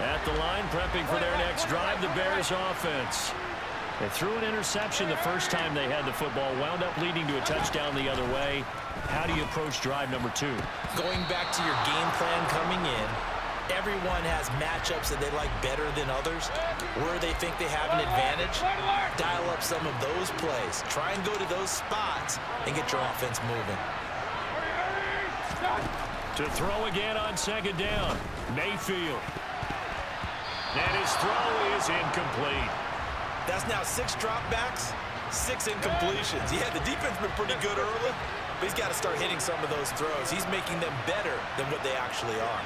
At the line, prepping for their next drive, the Bears offense. They threw an interception the first time they had the football, wound up leading to a touchdown the other way. How do you approach drive number 2? Going back to your game plan coming in, everyone has matchups that they like better than others. Where they think they have an advantage, dial up some of those plays. Try and go to those spots and get your offense moving. To throw again on 2nd down, Mayfield. And his throw is incomplete. That's now 6 dropbacks, 6 incompletions. Yeah, the defense been pretty good early, but he's got to start hitting some of those throws. He's making them better than what they actually are.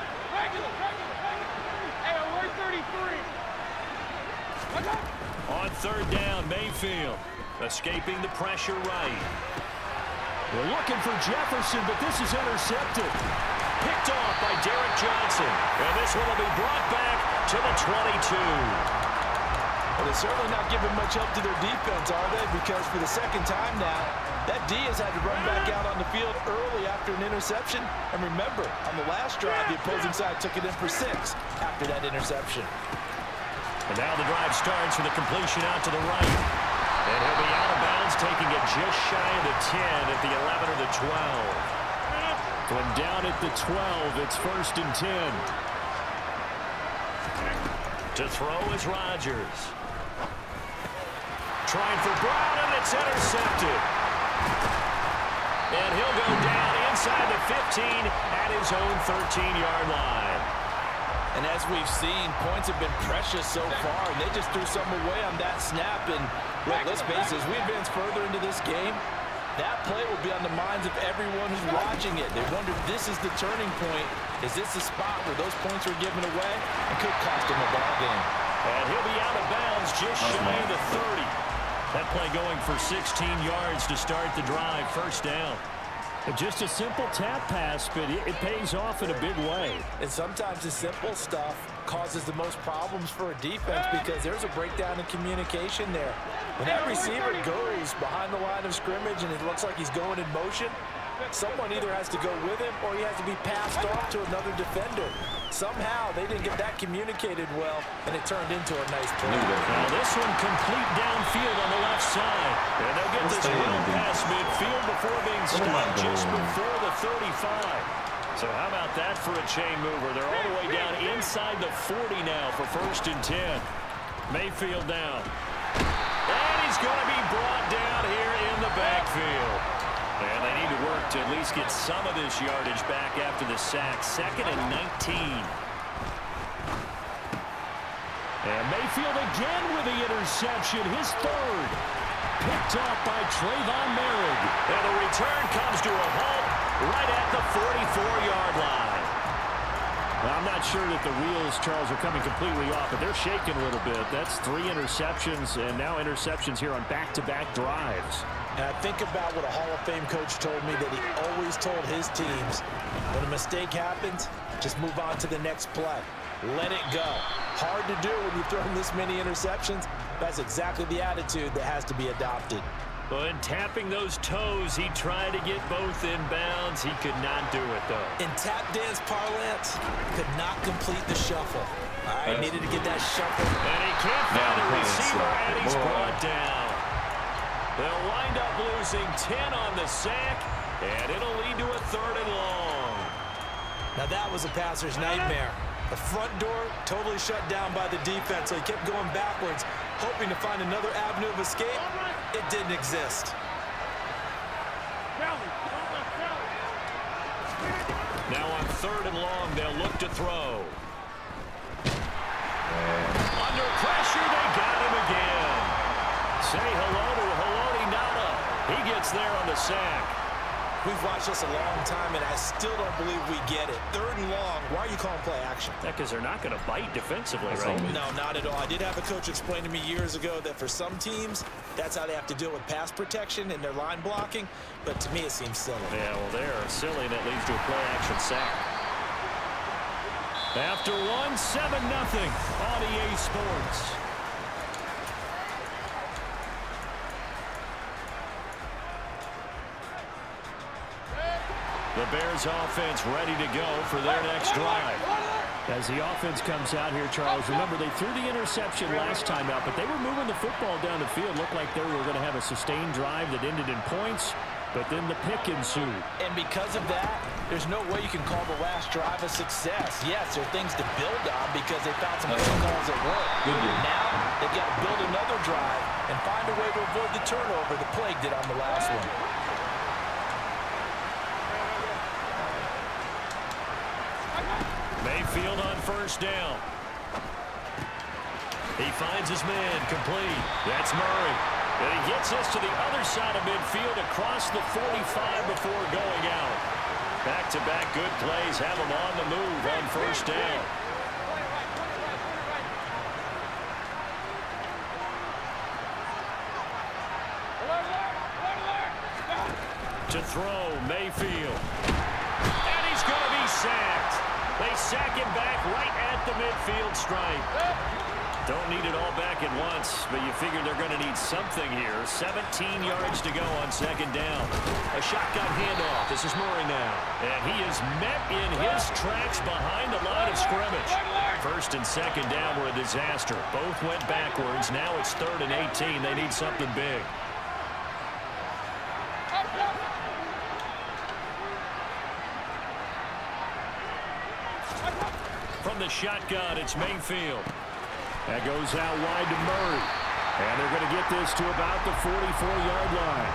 On 3rd down, Mayfield escaping the pressure right. We're looking for Jefferson, but this is intercepted. Picked off by Derek Johnson. And this one will be brought back to the 22. Well, they're certainly not giving much help to their defense, are they? Because for the 2nd time now, that D has had to run back out on the field early after an interception. And remember, on the last drive, the opposing side took it in for 6 after that interception. And now the drive starts with a completion out to the right. And he'll be out of bounds, taking it just shy of the 10 at the 11 or the 12. From down at the 12, it's 1st and 10. To throw is Rodgers. Trying for Brown, and it's intercepted. And he'll go down inside the 15 at his own 13-yard line. And as we've seen, points have been precious so far, and they just threw some away on that snap. And look, let's face it, as we advance further into this game, that play will be on the minds of everyone who's watching it. They wonder if this is the turning point. Is this the spot where those points were given away? It could cost them a ball game. And he'll be out of bounds just shy of the 30. That play going for 16 yards to start the drive, first down. Just a simple tap pass, but it pays off in a big way. And sometimes the simple stuff causes the most problems for a defense because there's a breakdown in communication there. When that receiver goes behind the line of scrimmage and it looks like he's going in motion, someone either has to go with him or he has to be passed off to another defender. Somehow they didn't get that communicated well, and it turned into a nice play. Now this one complete downfield on the left side. And they'll get this well past midfield before being stopped just before the 35. So how about that for a chain mover? They're all the way down inside the 40 now for 1st and 10. Mayfield down. And he's going to be brought down here in the backfield. And they need to work to at least get some of this yardage back after the sack. 2nd and 19. And Mayfield again with the interception. His 3rd. Picked up by Trayvon Merrick. And the return comes to a halt right at the 44-yard line. Well, I'm not sure that the wheels, Charles, are coming completely off, but they're shaking a little bit. That's 3 interceptions, and now interceptions here on back-to-back drives. And I think about what a Hall of Fame coach told me that he always told his teams, when a mistake happens, just move on to the next play. Let it go. Hard to do when you've thrown this many interceptions. That's exactly the attitude that has to be adopted. Well, in tapping those toes, he tried to get both in bounds. He could not do it, though. In tap dance parlance, could not complete the shuffle. All right, needed to get that shuffle. And he can't find the receiver, and he's brought down. They'll wind up losing 10 on the sack, and it'll lead to a 3rd and long. Now that was a passer's nightmare. The front door totally shut down by the defense, so he kept going backwards, hoping to find another avenue of escape. It didn't exist. Now on 3rd and long, they'll look to throw. Under pressure, they got him again. Say hello to Haloti Nada. He gets there on the sack. We've watched this a long time, and I still don't believe we get it. 3rd and long, why are you calling play action? Yeah, because they're not going to bite defensively, right? No, not at all. I did have a coach explain to me years ago that for some teams, that's how they have to deal with pass protection and their line blocking, but to me it seems silly. Yeah, well, they're silly, and that leads to a play action sack. After 1, 7-0 on EA Sports. The Bears offense ready to go for their next drive. As the offense comes out here, Charles, remember they threw the interception last time out, but they were moving the football down the field. Looked like they were going to have a sustained drive that ended in points, but then the pick ensued. And because of that, there's no way you can call the last drive a success. Yes, there are things to build on because they found some good calls at work. Now they've got to build another drive and find a way to avoid the turnover the plague did on the last one. Mayfield on 1st down. He finds his man complete. That's Murray. And he gets us to the other side of midfield across the 45 before going out. Back-to-back good plays have him on the move on 1st down. To throw, Mayfield. And he's going to be sacked. They sack him back right at the midfield stripe. Don't need it all back at once, but you figure they're going to need something here. 17 yards to go on 2nd down. A shotgun handoff. This is Murray now. And he is met in his tracks behind the line of scrimmage. 1st and 2nd down were a disaster. Both went backwards. Now it's 3rd and 18. They need something big. From the shotgun, it's Mayfield. That goes out wide to Murray. And they're going to get this to about the 44-yard line.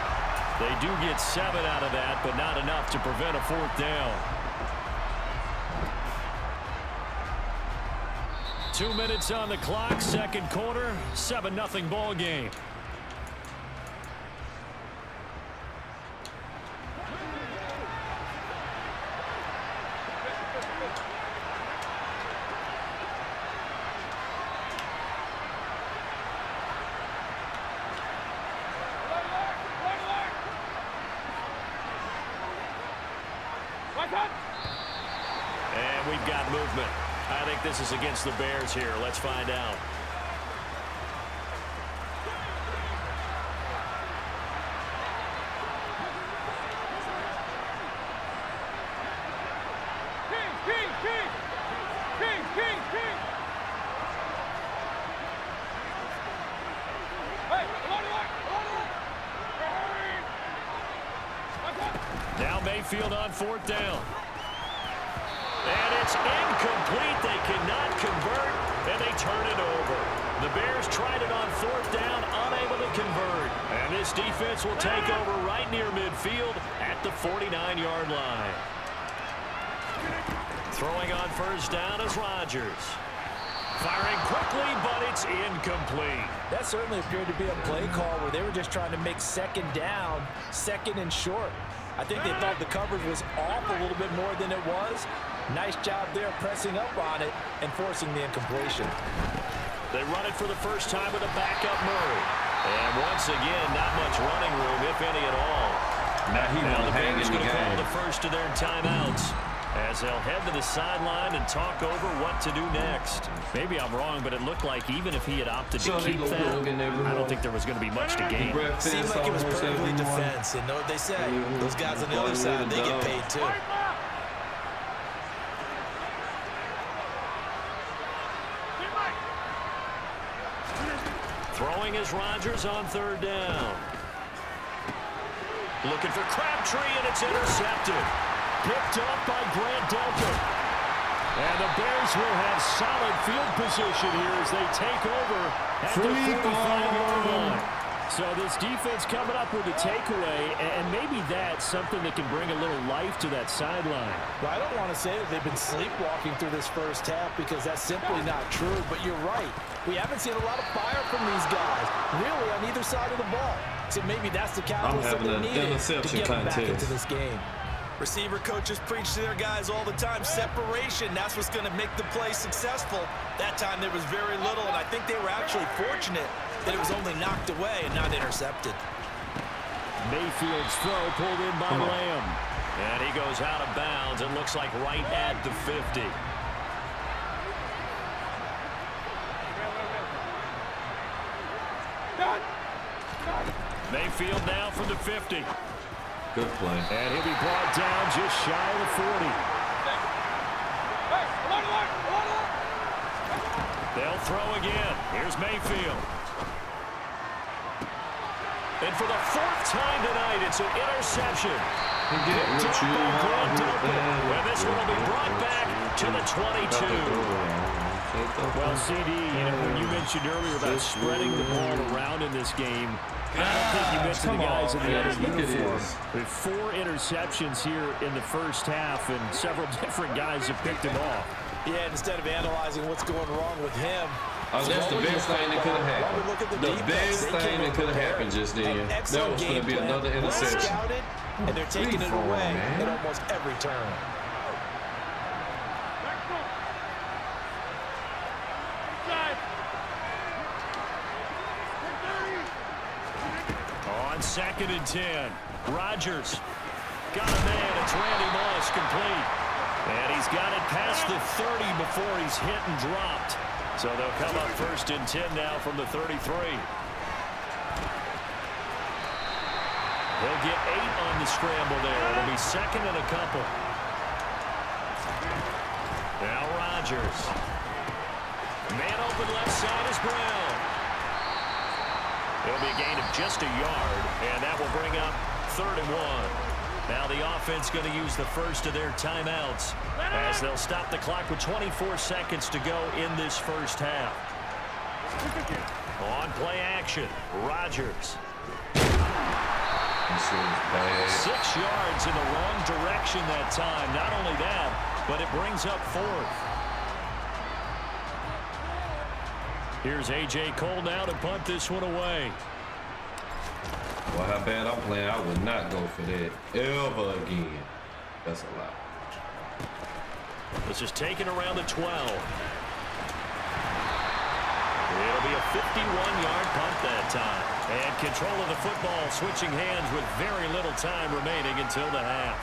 They do get 7 out of that, but not enough to prevent a 4th down. 2 minutes on the clock, second quarter, 7-0 ball game. And we've got movement. I think this is against the Bears here. Let's find out. Now Mayfield on 4th down. And it's incomplete. They cannot convert, and they turn it over. The Bears tried it on 4th down, unable to convert. And this defense will take over right near midfield at the 49-yard line. Throwing on 1st down is Rodgers. Firing quickly, but it's incomplete. That certainly appeared to be a play call where they were just trying to make 2nd down, 2nd and short. I think they thought the coverage was off a little bit more than it was. Nice job there pressing up on it and forcing the incompletion. They run it for the first time with a backup Murray. And once again, not much running room, if any at all. Now the Bears going to call the first of their timeouts as they'll head to the sideline and talk over what to do next. Maybe I'm wrong, but it looked like even if he had opted to keep that, I don't think there was going to be much to gain. Seemed like it was perfectly defense. And know what they say? Those guys on the other side, they get paid too. Throwing is Rodgers on 3rd down. Looking for Crabtree, and it's intercepted. Picked up by Grant Delpit. And the Bears will have solid field position here as they take over at the 45-yard line. So this defense coming up with a takeaway, and maybe that's something that can bring a little life to that sideline. Well, I don't want to say that they've been sleepwalking through this first half because that's simply not true, but you're right. We haven't seen a lot of fire from these guys, really, on either side of the ball. So maybe that's the catalyst that they needed to get them back into this game. Receiver coaches preach to their guys all the time. Separation, that's what's going to make the play successful. That time there was very little, and I think they were actually fortunate that it was only knocked away and not intercepted. Mayfield's throw pulled in by Lamb. And he goes out of bounds. It looks like right at the 50. Mayfield now from the 50. Good play. And he'll be brought down just shy of the 40. They'll throw again. Here's Mayfield. And for the 4th time tonight, it's an interception. And this one will be brought back to the 22. Well, CD, when you mentioned earlier about spreading the ball around in this game, I don't think you mentioned the guys in the other uniform. We have 4 interceptions here in the first half, and several different guys have picked him off. Yeah, instead of analyzing what's going wrong with him. That's the best thing that could have happened. The best thing that could have happened just then. That was going to be another interception. Scouted, and they're taking it away at almost every turn. On 2nd and 10, Rodgers got a man. It's Randy Moss complete. And he's got it past the 30 before he's hit and dropped. So they'll come up 1st and 10 now from the 33. He'll get 8 on the scramble there. It'll be 2nd and a couple. Now Rodgers. Man open left side is Brown. It'll be a gain of just a yard, and that will bring up 3rd and 1. Now the offense going to use the first of their timeouts as they'll stop the clock with 24 seconds to go in this first half. On play action, Rodgers. This is bad. 6 yards in the wrong direction that time. Not only that, but it brings up 4th. Here's A.J. Cole now to punt this one away. Well, how bad I'm playing, I would not go for that ever again. That's a lot. This is taken around the 12. It'll be a 51-yard punt that time. And control of the football, switching hands with very little time remaining until the half.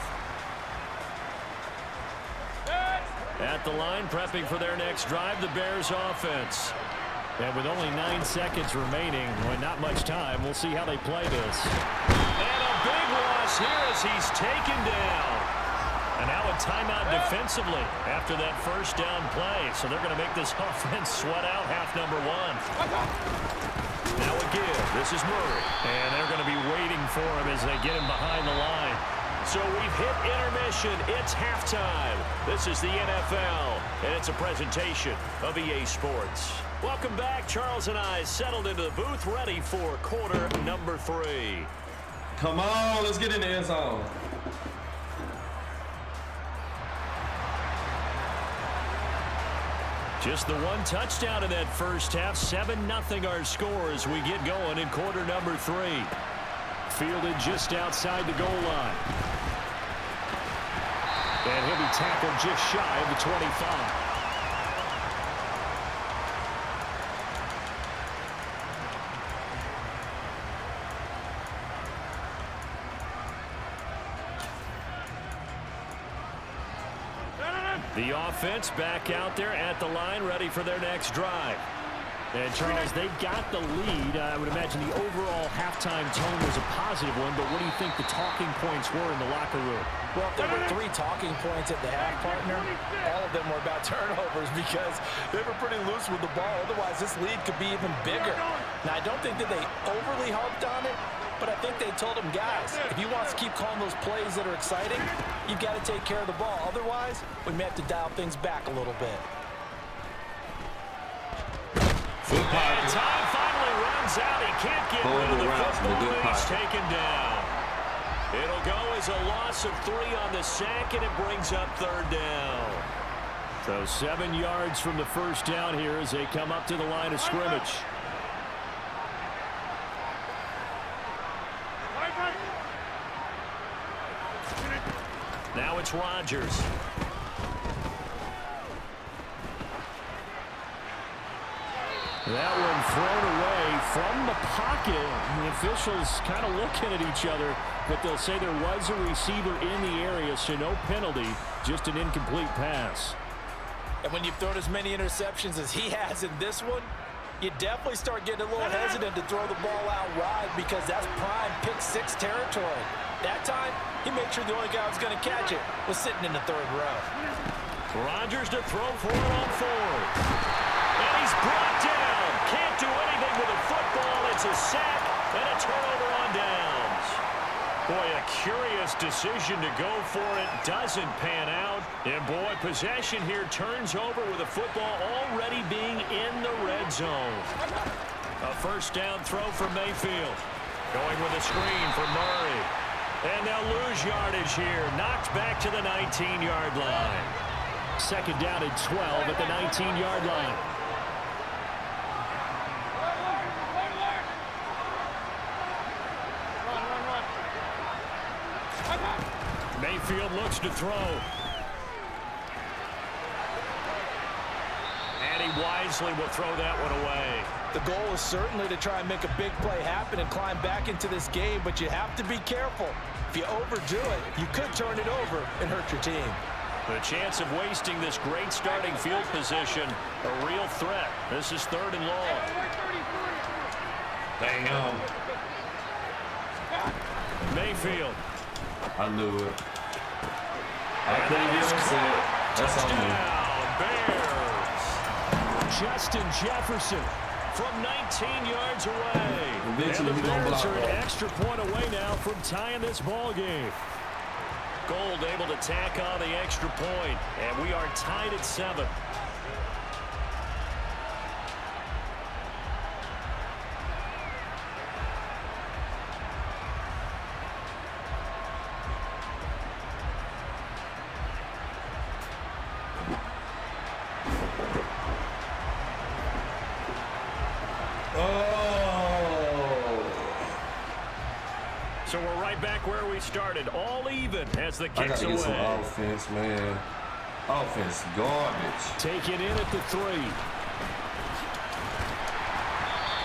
At the line, prepping for their next drive, the Bears offense. And with only 9 seconds remaining, when not much time, we'll see how they play this. And a big loss here as he's taken down. And now a timeout defensively after that first down play. So they're going to make this offense sweat out half number 1. Now again, this is Murray. And they're going to be waiting for him as they get him behind the line. So we've hit intermission. It's halftime. This is the NFL, and it's a presentation of EA Sports. Welcome back. Charles and I settled into the booth, ready for quarter number 3. Come on, let's get in the end zone. Just the one touchdown in that first half. 7-0 our score as we get going in quarter number 3. Fielded just outside the goal line. And he'll be tackled just shy of the 25. The offense back out there at the line, ready for their next drive. And Charles, they got the lead. I would imagine the overall halftime tone was a positive one, but what do you think the talking points were in the locker room? Well, if there were 3 talking points at the half, partner, all of them were about turnovers because they were pretty loose with the ball. Otherwise, this lead could be even bigger. Now, I don't think that they overly harped on it, but I think they told them, guys, if you want to keep calling those plays that are exciting, you've got to take care of the ball. Otherwise, we may have to dial things back a little bit. And time finally runs out. He can't get rid of the football. He's taken down. It'll go as a loss of 3 on the sack, and it brings up 3rd down. So 7 yards from the first down here as they come up to the line of scrimmage. Now it's Rodgers. That one thrown away from the pocket. The officials kind of looking at each other, but they'll say there was a receiver in the area, so no penalty, just an incomplete pass. And when you've thrown as many interceptions as he has in this one, you definitely start getting a little hesitant to throw the ball out wide because that's prime pick-6 territory. That time, he made sure the only guy who was going to catch it was sitting in the 3rd row. Rodgers to throw for it on 4th. And he's brought down. Can't do anything with the football. It's a sack and a turnover on downs. Boy, a curious decision to go for it. Doesn't pan out. And boy, possession here turns over with the football already being in the red zone. A first down throw for Mayfield. Going with a screen for Murray. And they'll lose yardage here. Knocked back to the 19-yard line. 2nd down and 12 at the 19-yard line. Mayfield looks to throw. And he wisely will throw that one away. The goal is certainly to try and make a big play happen and climb back into this game, but you have to be careful. If you overdo it, you could turn it over and hurt your team. The chance of wasting this great starting field position, a real threat. This is 3rd and long. Damn. Mayfield. I knew it. I couldn't get upset. That's on me. Bears. Justin Jefferson from 19 yards away. Eventually, and the we're Bears block are an extra point away now from tying this ball game. Gold able to tack on the extra point, and we are tied at 7. So we're right back where we started, all even as the I kicks gotta away. get some offense, man. Offense garbage. Taken in at the 3.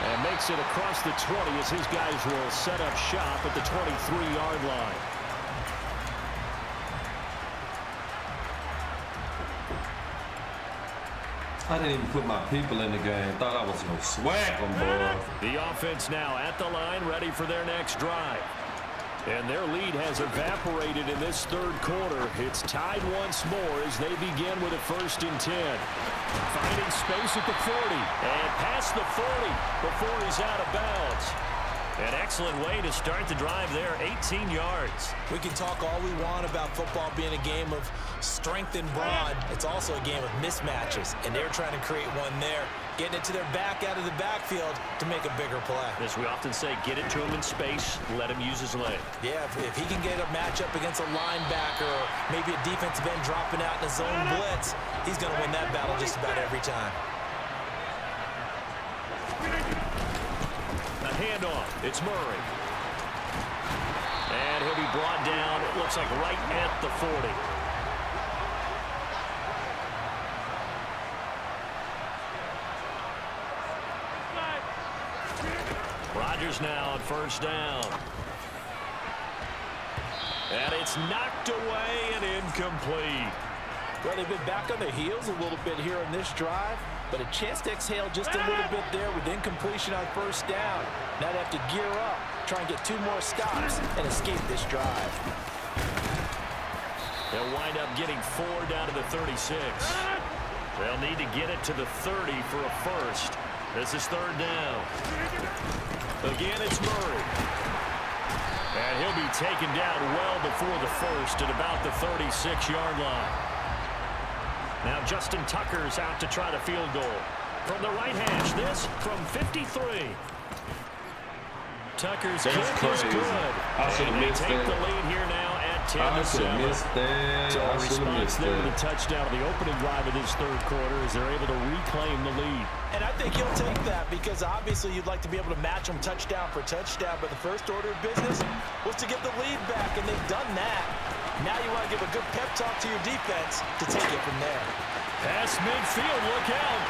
And makes it across the 20 as his guys will set up shop at the 23-yard line. I didn't even put my people in the game. Thought I was gonna swag them, boy. The offense now at the line, ready for their next drive. And their lead has evaporated in this third quarter. It's tied once more as they begin with a 1st and 10. Finding space at the 40 and past the 40 before he's out of bounds. An excellent way to start the drive there, 18 yards. We can talk all we want about football being a game of strength and brawn. It's also a game of mismatches, and they're trying to create one there, getting it to their back out of the backfield to make a bigger play. As we often say, get it to him in space, let him use his leg. Yeah, if he can get a matchup against a linebacker or maybe a defensive end dropping out in a zone blitz, he's going to win that battle just about every time. A handoff. It's Murray. And he'll be brought down, it looks like right at the 40. Rodgers now on 1st down. And it's knocked away and incomplete. Well, they've been back on their heels a little bit here on this drive, but a chance to exhale just a little bit there with incompletion on 1st down. Now they have to gear up, try and get 2 more stops and escape this drive. They'll wind up getting 4 down to the 36. They'll need to get it to the 30 for a 1st. This is 3rd down. Again, it's Murray. And he'll be taken down well before the 1st at about the 36-yard line. Now Justin Tucker's out to try the field goal. From the right hash, this from 53. Tucker's kick is good. I should have missed They take that. the lead here now at 10-7. I should have missed that. So I a should have response missed there to the that. touchdown of the opening drive of this third quarter as they're able to reclaim the lead. And I think he'll take that because obviously you'd like to be able to match them touchdown for touchdown, but the first order of business was to get the lead back, and they've done that. Now you want to give a good pep talk to your defense to take it from there. Pass midfield, look out.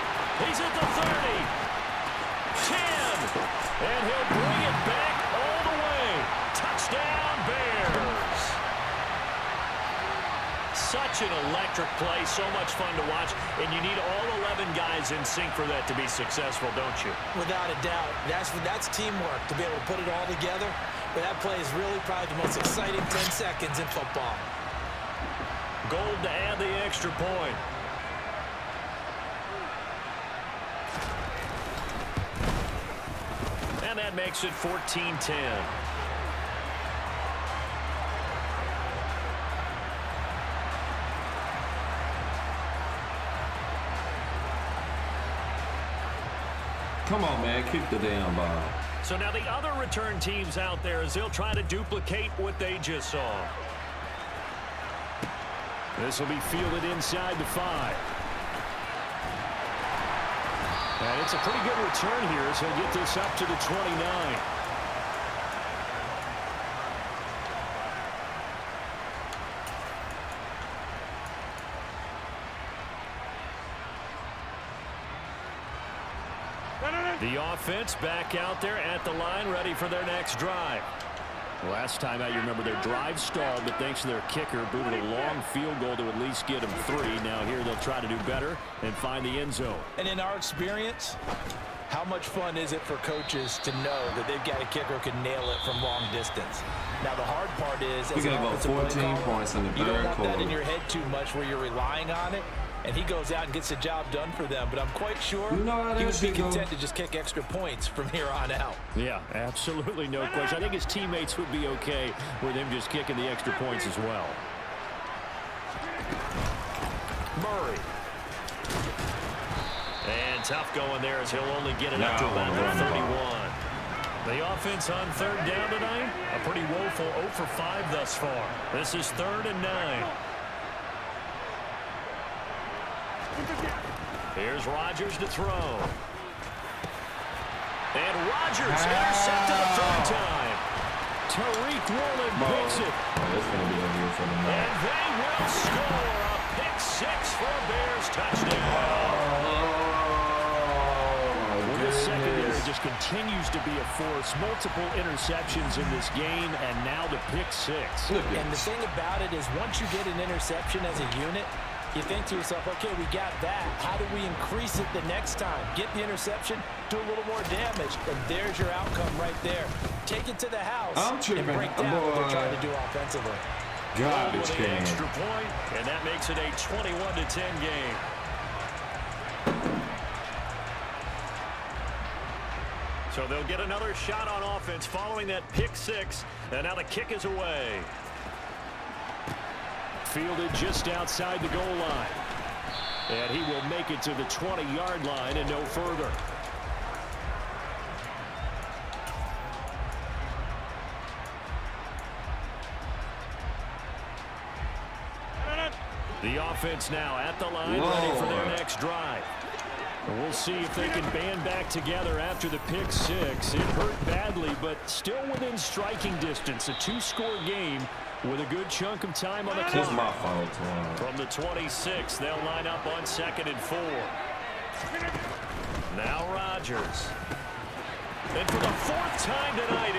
He's at the 30. 10. And he'll bring it back all the way. Touchdown, Bears. Such an electric play, so much fun to watch, and you need all 11 guys in sync for that to be successful, don't you? Without a doubt. That's teamwork to be able to put it all together. But that play is really probably the most exciting 10 seconds in football. Gold to add the extra point. And that makes it 14-10. Come on, man. Kick the damn ball. So now the other return teams out there as they'll try to duplicate what they just saw. This will be fielded inside the 5. And it's a pretty good return here as he'll get this up to the 29. The offense back out there at the line, ready for their next drive. Last time out, you remember their drive stalled, but thanks to their kicker, booted a long field goal to at least get them 3. Now here they'll try to do better and find the end zone. And in our experience, how much fun is it for coaches to know that they've got a kicker who can nail it from long distance? Now the hard part is, We as an got about offensive play 14 caller, points in the you don't third want that in quarter. your head too much where you're relying on it. And he goes out and gets the job done for them. But I'm quite sure You know how he that would be shit go? content to just kick extra points from here on out. Yeah, absolutely no question. I think his teammates would be okay with him just kicking the extra points as well. Murray. And tough going there as he'll only get it up to about the 31. The offense on 3rd down tonight, a pretty woeful 0 for 5 thus far. This is 3rd and 9. Here's Rodgers to throw. And Rodgers intercepted the 3rd time. Tariq Woolen picks it. That's going to be over here for the night. And they will score a pick six for a Bears touchdown. The secondary just continues to be a force. Multiple interceptions in this game, and now the pick six. And the thing about it is once you get an interception as a unit, you think to yourself, okay, we got that. How do we increase it the next time? Get the interception, do a little more damage, and there's your outcome right there. Take it to the house and break down what they're trying to do offensively. Garbage With an extra point, and that makes it a 21-10 game. So they'll get another shot on offense following that pick six, and now the kick is away. Fielded just outside the goal line. And he will make it to the 20-yard line and no further. The offense now at the line, ready for their next drive. And we'll see if they can band back together after the pick six. It hurt badly, but still within striking distance. A two-score game with a good chunk of time on the clock. It's my fault. From the 26, they'll line up on 2nd and 4. Now Rodgers. And for the 4th time tonight,